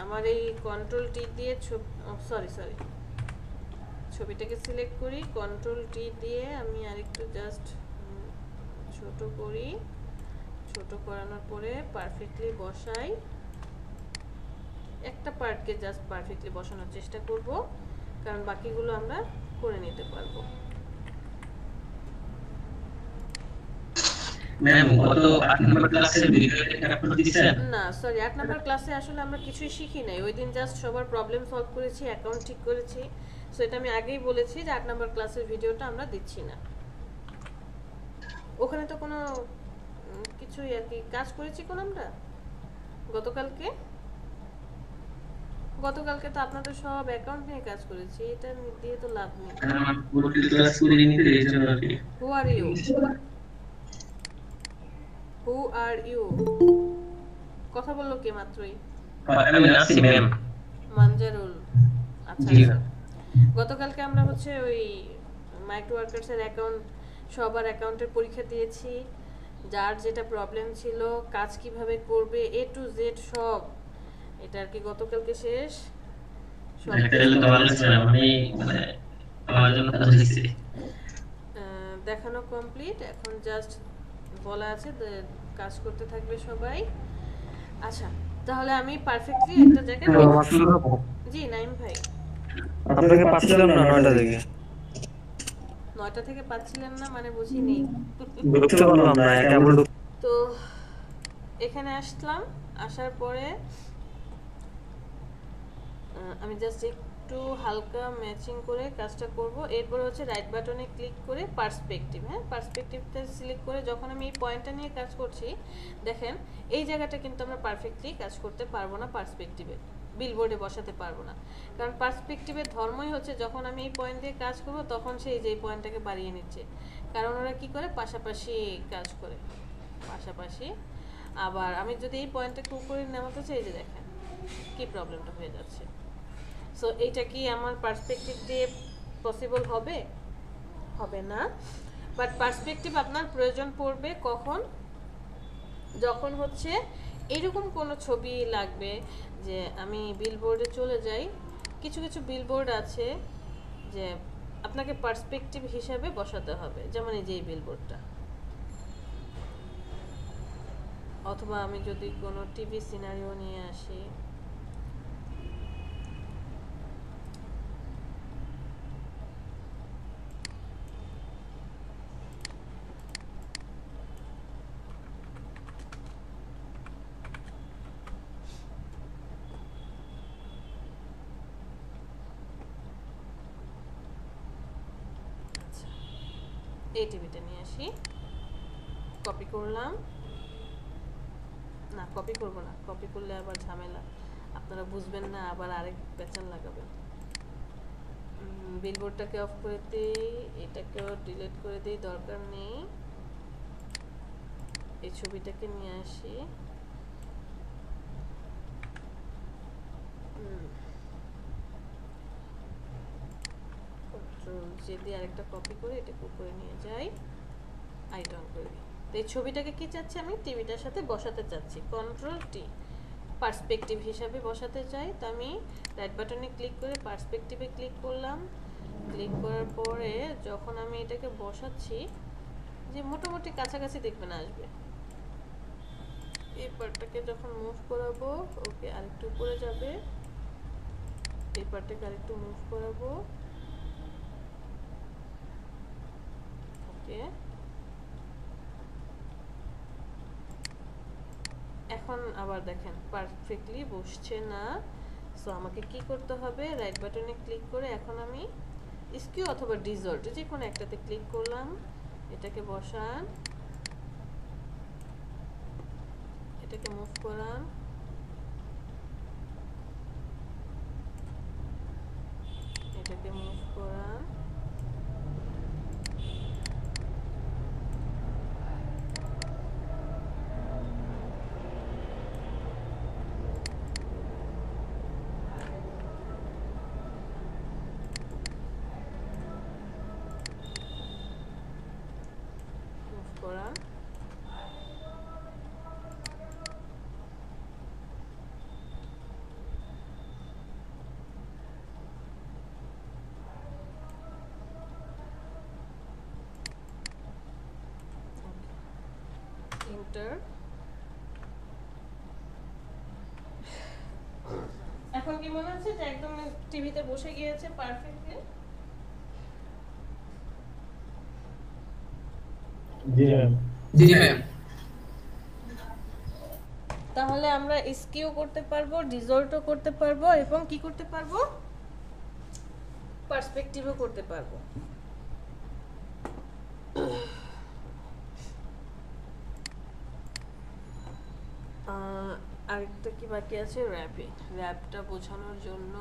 আমার এই কন্ট্রোল টি দিয়ে ছবিটাকে সিলেক্ট করি, কন্ট্রোল টি দিয়ে আমি আরেকটু জাস্ট ছোট করি, ছোট করানোর পরে পারফেক্টলি বসাই। একটা পার্টকে জাস্ট পারফেক্টলি বসানোর চেষ্টা করব, কারণ বাকিগুলো আমরা করে নিতে পারবো। ম্যাম কত 8 নম্বর ক্লাসের ভিডিওটা আপলোড দিয়েছেন? না সরি, 8 নম্বর ক্লাসে আসলে আমরা কিছুই শিখি নাই, ওই দিন জাস্ট সবার প্রবলেম সলভ করেছি, অ্যাকাউন্ট ঠিক করেছি। সো এটা আমি আগেই বলেছি যে 8 নম্বর ক্লাসের ভিডিওটা আমরা দিচ্ছি না। ওখানে তো কোনো কিছুই আর কি কাজ করেছি কোন আমরা গতকালকে তো আপনাদের সব অ্যাকাউন্ট নিয়ে কাজ করেছি, এটা দিয়ে তো লাভ নেই। আমার পুরো ক্লাস করে নিতে এইজন্য আর কি। হু আর ইউ কথা বললো কে মাত্রই? আমি নাসিম ম্যাম। মানজারুল। আচ্ছা জি আচ্ছা। গতকালকে আমরা হচ্ছে ওই মাইক্রো ওয়ার্কার্সের অ্যাকাউন্ট, সবার অ্যাকাউন্টের পরীক্ষা দিয়েছি, যার যেটা প্রবলেম ছিল, কাজ কিভাবে করবে, এ টু জেড সব, এটা আর কি গতকালকে শেষ। সব তাহলে তো ভালো ছিল, আমি মানে আমার জন্য কাজ হইছে। দেখানো কমপ্লিট, এখন জাস্ট বলা আছে কাজ করতে থাকবে সবাই। আচ্ছা তাহলে আমি পারফেক্টলি একটা জায়গায়, জি নাইম ভাই, আপনাকে পাচ্ছিলাম না 9টা থেকে। 9টা থেকে পাচ্ছিলেন না মানে বুঝিনি। ঢুকতে পারলাম না, কেবল তো এখানে আসলাম, আসার পরে আমি জাস্ট একটু হালকা ম্যাচিং করে কাজটা করব। এরপর হচ্ছে রাইট বাটনে ক্লিক করে পার্সপেক্টিভ, হ্যাঁ পার্সপেক্টিভটা সিলেক্ট করে যখন আমি এই পয়েন্টটা নিয়ে কাজ করছি, দেখেন এই জায়গাটা কিন্তু আমরা পারফেক্টলি কাজ করতে পারবো না, পার্সপেক্টিভে বিলবোর্ডে বসাতে পারবো না, কারণ পার্সপেক্টিভের ধর্মই হচ্ছে যখন আমি এই পয়েন্ট দিয়ে কাজ করব তখন সেই যে পয়েন্টটাকে বাড়িয়ে নিচ্ছে, কারণ ওরা কি করে পাশাপাশি কাজ করে, পাশাপাশি। আবার আমি যদি এই পয়েন্টটাকে উপরে নামাতে চাই, যে দেখেন কি প্রবলেমটা হয়ে যাচ্ছে। সো এইটা কি আমার পার্সপেক্টিভ দিয়ে পসিবল হবে? হবে না। বাট পার্সপেক্টিভ আপনার প্রয়োজন পড়বে কখন? যখন হচ্ছে এরকম কোনো ছবি লাগবে, যে আমি বিলবোর্ডে চলে যাই, কিছু কিছু বিলবোর্ড আছে যে আপনাকে পার্সপেক্টিভ হিসাবে বসাতে হবে, যেমন এই যে এই বিলবোর্ডটা, অথবা আমি যদি কোনো টিভি সিনারিও নিয়ে আসি, এই টিভিটা নিয়ে আসি, কপি করলাম, না কপি করব না, কপি করলে আবার ঝামেলা, আপনারা বুঝবেন না, আবার আরেক পেছন লাগাবেন। বিলবোর্ডটাকে অফ করে দিই, এটাকেও ডিলিট করে দিই, দরকার নেই। এই ছবিটাকে নিয়ে আসি, যদি আরেকটা কপি করে এটাকে উপরে নিয়ে যাই, আইটা অন করে দিই। তো এই ছবিটাকে কি চাচ্ছি আমি টিভিটার সাথে বসাতে চাচ্ছি, কন্ট্রোল টি, পার্সপেক্টিভ হিসাবে বসাতে চাই। তো আমি রাইট বাটনে ক্লিক করে পার্সপেক্টিভে ক্লিক করলাম, ক্লিক করার পরে যখন আমি এটাকে বসাচ্ছি যে মোটামুটি কাছাকাছি দেখবেন আসবে। এই পার্টটাকে যখন মুভ করাবো, ওকে আরেকটু উপরে যাবে, এই পার্টটাকে আরেকটু মুভ করাবো, ওকে। এখন আবার দেখেন পারফেক্টলি বসছে না। সো আমাকে কি করতে হবে, রাইট বাটনে ক্লিক করে এখন আমি স্কিউ অথবা ডিজর্ট যে কোনো একটাতে ক্লিক করলাম, এটাকে বসান, এটাকে মুভ করান, এটাকে মুভ করান, মুভ করান, এন্টার। এখন কি মনে হচ্ছে যে একদম টিভিতে বসে গিয়েছে পারফেক্টলি? জি ম্যাম। জি ম্যাম। তাহলে আমরা স্কিউ করতে পারবো, ডিজল্টও করতে পারবো এবং কি করতে পারবো, পার্সপেক্টিভও করতে পারবো। আরেকটা কি বাকি আছে, র্যাপিং। র্যাপটা বোঝানোর জন্য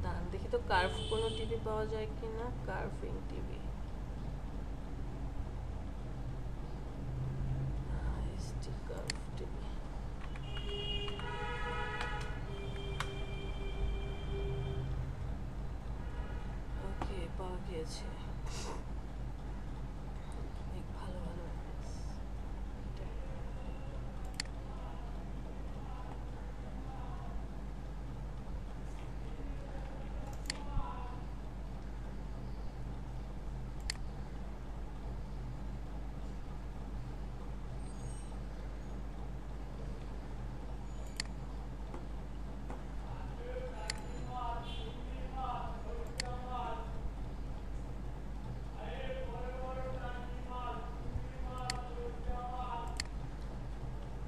দাঁড়ান দেখি তো কার্ভ কোনো টিভি পাওয়া যায় কিনা, কার্ভিং টিভি, কার্ভ টিভি। ওকে, পাওয়া গিয়েছে। ভালো ভালো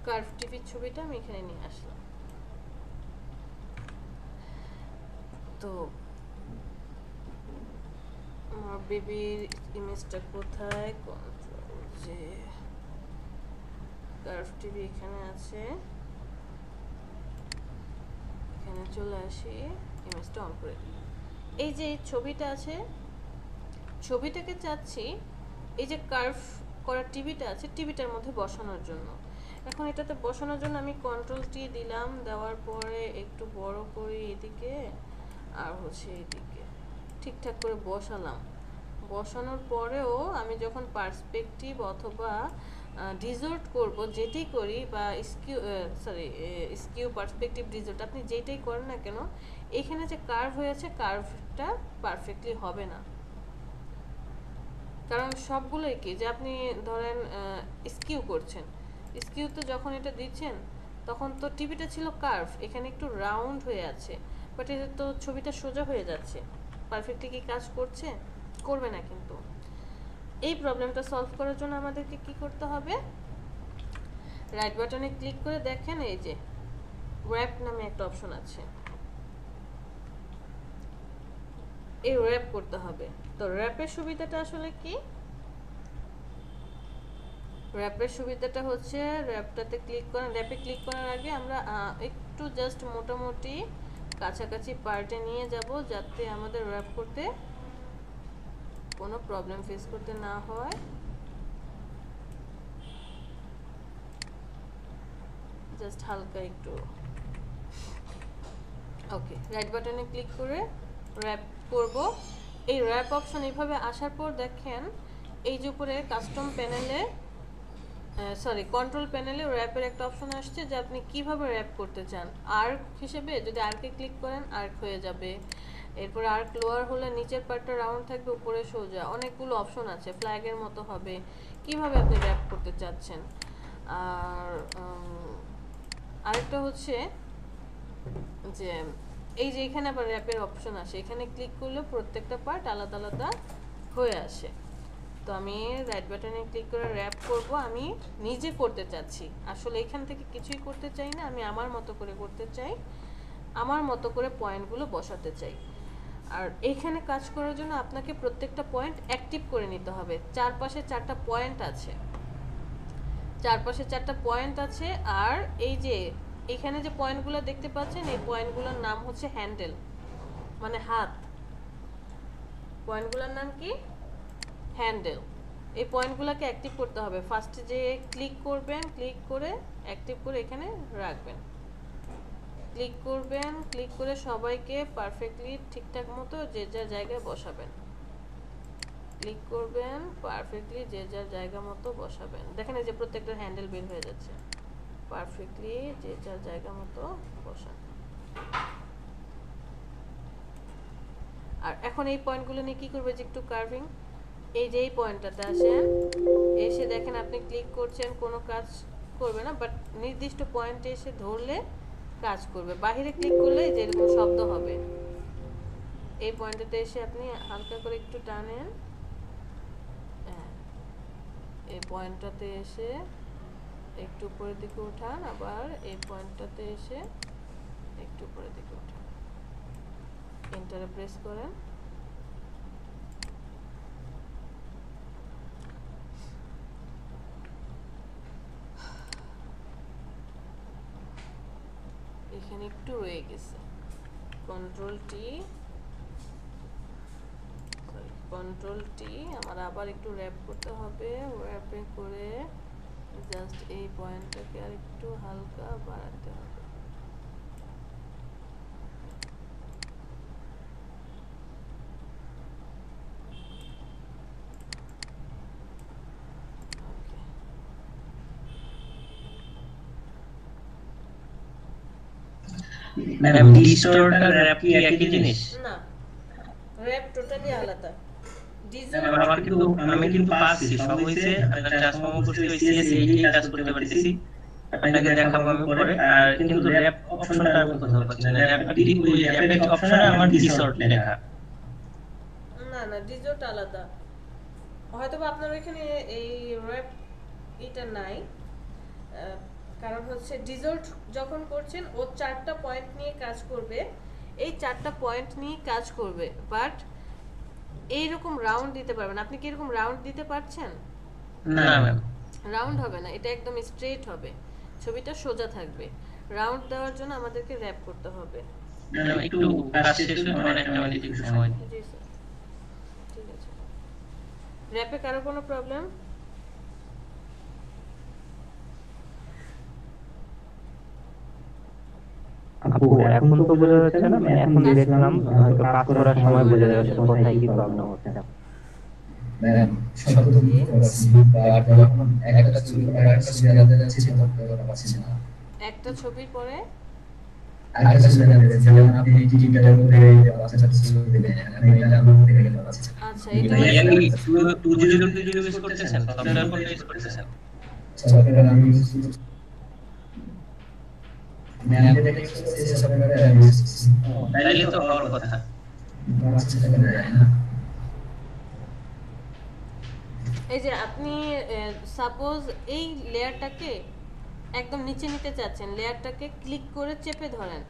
কার্ভ টিভির ছবিটা আমি এখানে নিয়ে আসলাম। তো আমার বেবির ইমেজটা কোথায়, কন্ট্রোল যে কার্ভ টিভি এখানে আছে, এখানে চলে আসি, ইমেজটা অন করে দিই। এই যে ছবিটা আছে, ছবিটাকে চাচ্ছি এই যে কার্ভ করা টিভিটা আছে টিভিটার মধ্যে বসানোর জন্য। এখন এটাতে বসানোর জন্য আমি কন্ট্রোল টি দিলাম, দেওয়ার পরে একটু বড় করে এদিকে আর হচ্ছে এদিকে ঠিকঠাক করে বসালাম। বসানোর পরেও আমি যখন পার্সপেক্টিভ অথবা ডিজর্ট করব, যেটাই করি, বা স্কিউ পার্সপেক্টিভ ডিজর্ট আপনি যেটাই করেন না কেন, এখানে যে কার্ভ হয়েছে কার্ভটা পারফেক্টলি হবে না। কারণ সবগুলোই কি যে আপনি ধরেন স্কিউ করছেন, স্কিউতে যখন এটা দিচ্ছেন তখন তো টিভিটা ছিল কার্ভ, এখানে একটু রাউন্ড হয়ে আছে, বাট এটা তো ছবিটা সোজা হয়ে যাচ্ছে। পারফেক্টলি কি কাজ করছে? করবে না। কিন্তু এই প্রবলেমটা সলভ করার জন্য আমাদেরকে কি করতে হবে, রাইট বাটনে ক্লিক করে দেখেন এই যে র‍্যাপ নামে একটা অপশন আছে, এই র‍্যাপ করতে হবে। তো র‍্যাপের সুবিধাটা আসলে কি, র‍্যাপের সুবিধাটা হচ্ছে র‍্যাপটাতে ক্লিক করেন, র‍্যাপে ক্লিক করার আগে আমরা একটু জাস্ট মোটামুটি কাছাকাছি পার্টে নিয়ে যাব যাতে আমাদের র‍্যাপ করতে কোনো প্রবলেম ফেস করতে না হয়। জাস্ট হালকা একটু, ওকে। রাইট বাটনে ক্লিক করে র‍্যাপ করব। এই র‍্যাপ অপশন এইভাবে আসার পর দেখেন এই যে উপরে কাস্টম প্যানেলে সরি কন্ট্রোল প্যানেলে র্যাপের একটা অপশন আসছে যে আপনি কিভাবে র্যাপ করতে চান। আর্ক হিসেবে যদি আর্কে ক্লিক করেন আর্ক হয়ে যাবে, এরপর আর্ক লোয়ার হলে নিচের পার্টটা রাউন্ড থাকবে, উপরে সোজা, অনেকগুলো অপশন আছে, ফ্ল্যাগের মতো হবে, কিভাবে আপনি র্যাপ করতে চাচ্ছেন। আর আরেকটা হচ্ছে যে এই যে এখানে আবার র্যাপের অপশন আসে, এখানে ক্লিক করলে প্রত্যেকটা পার্ট আলাদা আলাদা হয়ে আসে। তো আমি রাইট বাটনে ক্লিক করে র্যাপ করব, আমি নিজে করতে চাচ্ছি, আসলে এখান থেকে কিছুই করতে চাই না, আমি আমার মতো করে করতে চাই, আমার মতো করে পয়েন্টগুলো বসাতে চাই। আর এইখানে কাজ করার জন্য আপনাকে প্রত্যেকটা পয়েন্ট অ্যাক্টিভ করে নিতে হবে। চারপাশে 4টা পয়েন্ট আছে, চারপাশে 4টা পয়েন্ট আছে। আর এই যে এখানে যে পয়েন্টগুলো দেখতে পাচ্ছেন এই পয়েন্টগুলোর নাম হচ্ছে হ্যান্ডেল, মানে হাত। পয়েন্টগুলোর নাম কি? হ্যান্ডেল। এই পয়েন্টগুলোকে অ্যাক্টিভ করতে হবে। ফার্স্টে যে ক্লিক করবেন, ক্লিক করে অ্যাক্টিভ করে এখানে রাখবেন, ক্লিক করবেন, ক্লিক করে সবাইকে পারফেক্টলি ঠিকঠাক মতো যে যার জায়গায় বসাবেন, ক্লিক করবেন, পারফেক্টলি যে যার জায়গা মতো বসাবেন। দেখেন এই যে প্রত্যেকটা হ্যান্ডেল বের হয়ে যাচ্ছে, পারফেক্টলি যে যার জায়গা মতো বসান। আর এখন এই পয়েন্টগুলো নিয়ে কি করবে যে একটু কার্ভিং, এই যে এই পয়েন্টটাতে আসেন, এসে দেখেন আপনি ক্লিক করছেন, কোনো কাজ করবে না, বাট নির্দিষ্ট পয়েন্টে এসে ধরলে কাজ করবে। বাইরে ক্লিক করলে যে এরকম শব্দ হবে। এই পয়েন্টটাতে এসে আপনি হালকা করে একটু টানেন, এই পয়েন্টটাতে এসে একটু উপরের দিকে উঠান, আবার এই পয়েন্টটাতে এসে একটু উপরের দিকে উঠান, এন্টারে প্রেস করেন। এখানে একটু রয়ে গেছে, কন্ট্রোল টি আমার আবার একটু র্যাপ করতে হবে। র্যাপে করে জাস্ট এই পয়েন্টটাকে আর একটু হালকা বাড়াতে হবে। ম্যাম ডিস্টর্টার র্যাপ কি একই জিনিস? না, র্যাপ টোটালি আলাদা। আমি কিন্তু পাচ্ছি, সব হইছে, ট্রান্সফর্ম করতে হইছে, এই কাজ করতে পারতেছি, আপনাকে দেখাবো আমি পরে। আর কিন্তু র্যাপ অপশনটা আমি কোথাও পাচ্ছি না। র্যাপ একটা অপশনে আমার ডিসর্ট লেখা। না না, ডিজর্ট আলাদা, হয়তোবা আপনার এখানে এই র্যাপ এটা নাই। কারণ হচ্ছে ডিজর্ট যখন করছেন ও 4টা পয়েন্ট নিয়ে কাজ করবে, এই 4টা পয়েন্ট নিয়ে কাজ করবে, বাট এইরকম রাউন্ড দিতে পারবেন। আপনি কি এরকম রাউন্ড দিতে পারছেন? না ম্যাম, রাউন্ড হবে না, এটা একদম স্ট্রেট হবে, ছবিটা সোজা থাকবে। রাউন্ড দেওয়ার জন্য আমাদেরকে র‍্যাপ করতে হবে। একটু কাজ শেষ হলে আমার একটা মিনিট একটু সময় দিন। জি স্যার, ঠিক আছে। র‍্যাপে কারো কোনো প্রবলেম? আপু এখন তো বোঝা যাচ্ছে না, মানে এখন দেখলাম হয়তো কাজ করার সময় বোঝা যাচ্ছে কোথায় কি প্রবলেম হচ্ছে। ম্যাম শব্দ করছি আর যখন একটা ছবি আরেকটা ছবি আলাদা যাচ্ছে সেটা করতে পারছি না। একটা ছবির পরে আরেকটা ছবি আলাদা যাচ্ছে, যেমন আপনি এই টিকিটটার মধ্যে বাচ্চাটা ছবি দিলেন, আমি এটা আমার মধ্যে গেলে পাচ্ছি। আচ্ছা, এটা কি 202 ইউজ করতেছেন? সফটওয়্যার কোনটা ইউজ করতেছেন? সফটওয়্যার আমি ইউজ করছি, ম্যাম দেখে এই সফটওয়্যার আমি ইউজ করছি। তাইলে তো হওয়ার কথা। বাচ্চাটা করে যায় না। এই যে আপনি সাপোজ এই লেয়ারটাকে একদম নিচে নিতে চাচ্ছেন, লেয়ারটাকে ক্লিক করে চেপে ধরেন,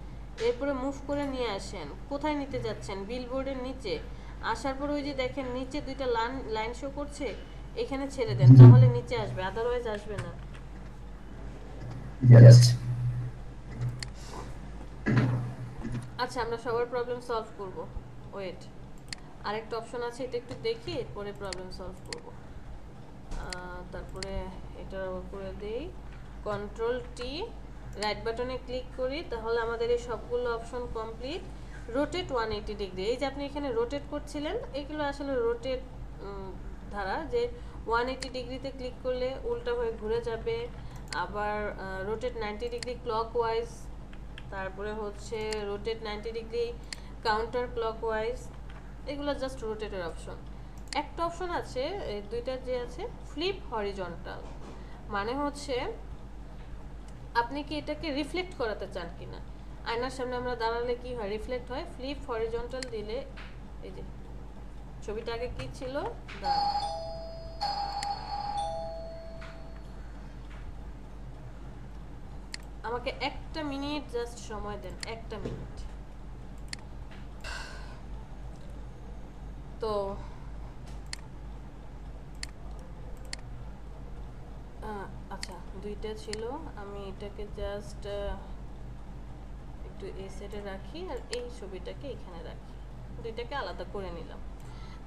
এরপরে মুভ করে নিয়ে আসেন। কোথায় নিতে যাচ্ছেন? বিলবোর্ডের নিচে। আসার পর ওই যে দেখেন নিচে দুইটা লাইন শো করছে, এখানে ছেড়ে দেন, তাহলে নিচে আসবে, আদারওয়াইজ আসবে না। আচ্ছা, আমরা সবার প্রবলেম সলভ করব। ওয়েট, আরেকটা অপশন আছে, এটা একটু দেখি, এরপরে প্রবলেম সলভ করব। তারপরে এটা করে দেই, কন্ট্রোল টি, রাইট বাটনে ক্লিক করি, তাহলে আমাদের এই সবগুলো অপশন কমপ্লিট। রোটেট 180 ডিগ্রি, এই যে আপনি এখানে রোটেট করছিলেন, এগুলো আসলে রোটেট ধারা যে 180 ডিগ্রিতে ক্লিক করলে উল্টা হয়ে ঘুরে যাবে, আবার রোটেট 90 ডিগ্রি ক্লকওয়াইজ, তারপরে হচ্ছে রোটেট 90 ডিগ্রি কাউন্টার ক্লকওয়াইজ, এগুলো জাস্ট রোটেটের অপশন। একটা অপশন আছে এই দুইটা যে আছে ফ্লিপ হরিজন্টাল, মানে হচ্ছে আপনি কি এটাকে রিফ্লেক্ট করাতে চান কিনা, আয়নার সামনে আমরা দাঁড়ালে কি হয় রিফ্লেক্ট হয়, ফ্লিপ হরিজন্টাল দিলে এই যে ছবিটা আগে কি ছিল আমাকে একটা মিনিট জাস্ট সময় দেন, একটা মিনিট। তো আচ্ছা দুইটা ছিল, আমি এটাকে জাস্ট একটু এই সাইডে রাখি আর এই ছবিটাকে এখানে রাখি, দুইটাকে আলাদা করে নিলাম।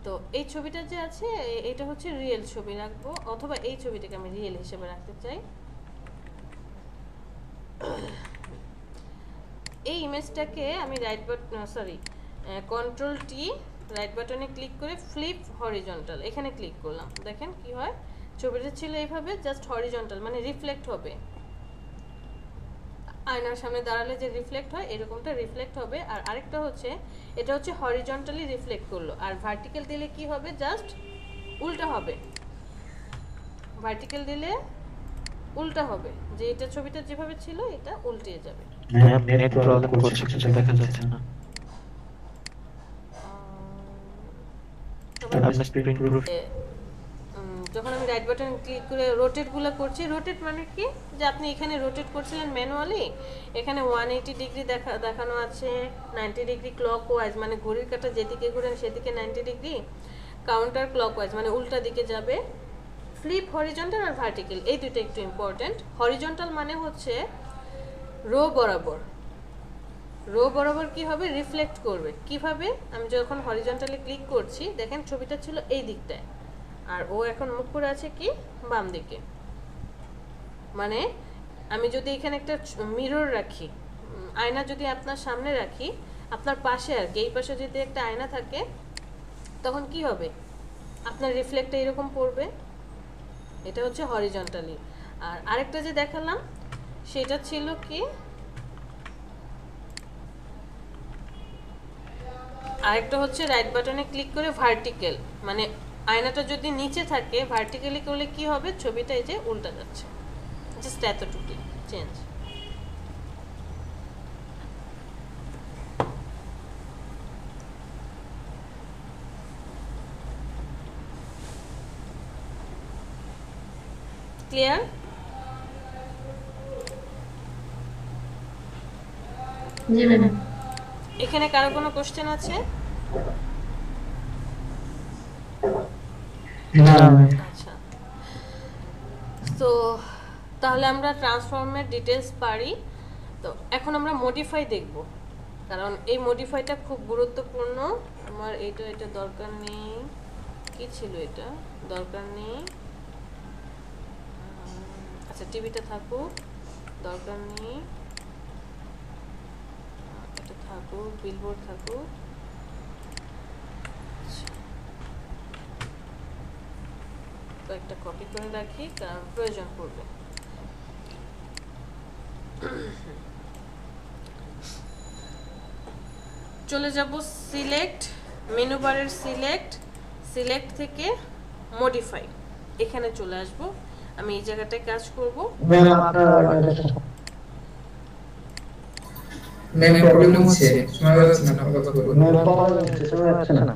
তো এই ছবিটা যে আছে এটা হচ্ছে রিয়েল ছবি রাখবো, অথবা এই ছবিটাকে আমি রিয়েল হিসেবে রাখতে চাই। এই ইমেজটাকে আমি right button control T right বাটনে ক্লিক করে ফ্লিপ হরিজন্টাল এখানে ক্লিক করলাম, দেখেন কি হয় ছবিটা ছিল এইভাবে জাস্ট হরিজন্টাল মানে রিফ্লেক্ট হবে, আয়নার সামনে দাঁড়ালে যে রিফ্লেক্ট হয় এরকমটা রিফ্লেক্ট হবে। আর আরেকটা হচ্ছে এটা হচ্ছে হরিজন্টালি রিফ্লেক্ট করলো, আর ভার্টিক্যাল দিলে কি হবে জাস্ট উল্টা হবে, ভার্টিক্যাল দিলে উল্টা হবে, যে এটা ছবিটা যেভাবে ছিল এটা উল্টে যাবে। ম্যাম নেট প্রবলেম করছে, কিছু দেখা যাচ্ছে না। যখন আমি রাইট বাটন ক্লিক করে রোটেট গুলো করছি, রোটেট মানে কি যে আপনি এখানে রোটেট করছিলেন ম্যানুয়ালি, এখানে 180 ডিগ্রি দেখানো আছে, 90 ডিগ্রি ক্লকওয়াইজ মানে ঘড়ির কাঁটা যেদিকে ঘোরেন সেদিকে 90 ডিগ্রি, কাউন্টার ক্লকওয়াইজ মানে উল্টা দিকে যাবে, ফ্লিপ হরিজন্টাল আর ভার্টিক্যাল এই দুটো একটু ইম্পর্টেন্ট। হরিজন্টাল মানে হচ্ছে রো বরাবর কি হবে রিফ্লেক্ট করবে, কিভাবে আমি যখন হরিজন্টালি ক্লিক করছি দেখেন ছবিটা ছিল এই দিকটায় আর ও এখন মুখ করে আছে কি বাম দিকে, মানে আমি যদি এখানে একটা মিরর রাখি, আয়না যদি আপনার সামনে রাখি, আপনার পাশে আর কি এই পাশে যদি একটা আয়না থাকে তখন কি হবে আপনার রিফ্লেক্টটা এরকম পড়বে, এটা হচ্ছে হরিজন্টালি। আর আরেকটা যে দেখালাম সেটা ছিল কি আরেকটা হচ্ছে রাইট বাটনে ক্লিক করে ভার্টিক্যাল, মানে আয়নাটা যদি নিচে থাকে ভার্টিক্যালি করলে কি হবে ছবিটা এই যে উল্টা যাচ্ছে, জাস্ট এতটুকু চেঞ্জ। ক্লিয়ার? জি ম্যাডাম। এখানে কারো কোনো কোশ্চেন আছে? আচ্ছা, তো তাহলে আমরা ট্রান্সফর্মের ডিটেলস পারি। তো এখন আমরা মডিফাই দেখব, কারণ এই মডিফাইটা খুব গুরুত্বপূর্ণ। আমার এটা দরকার নেই, কি ছিল এটা দরকার নেই, আচ্ছা টিভিটা থাকুক, দরকার নেই, এটা থাকুক, বিলবোর্ড থাকুক, একটা কপি করে রাখি কারণ প্রয়োজন পড়বে। চলে যাব সিলেক্ট, মেনু বারের সিলেক্ট থেকে মডিফাই, এখানে চলে আসব। আমি এই জায়গাটায় কাজ করব। প্রবলেম হচ্ছে, শোনা যাচ্ছে না, কথা বলুন। শোনা যাচ্ছে না।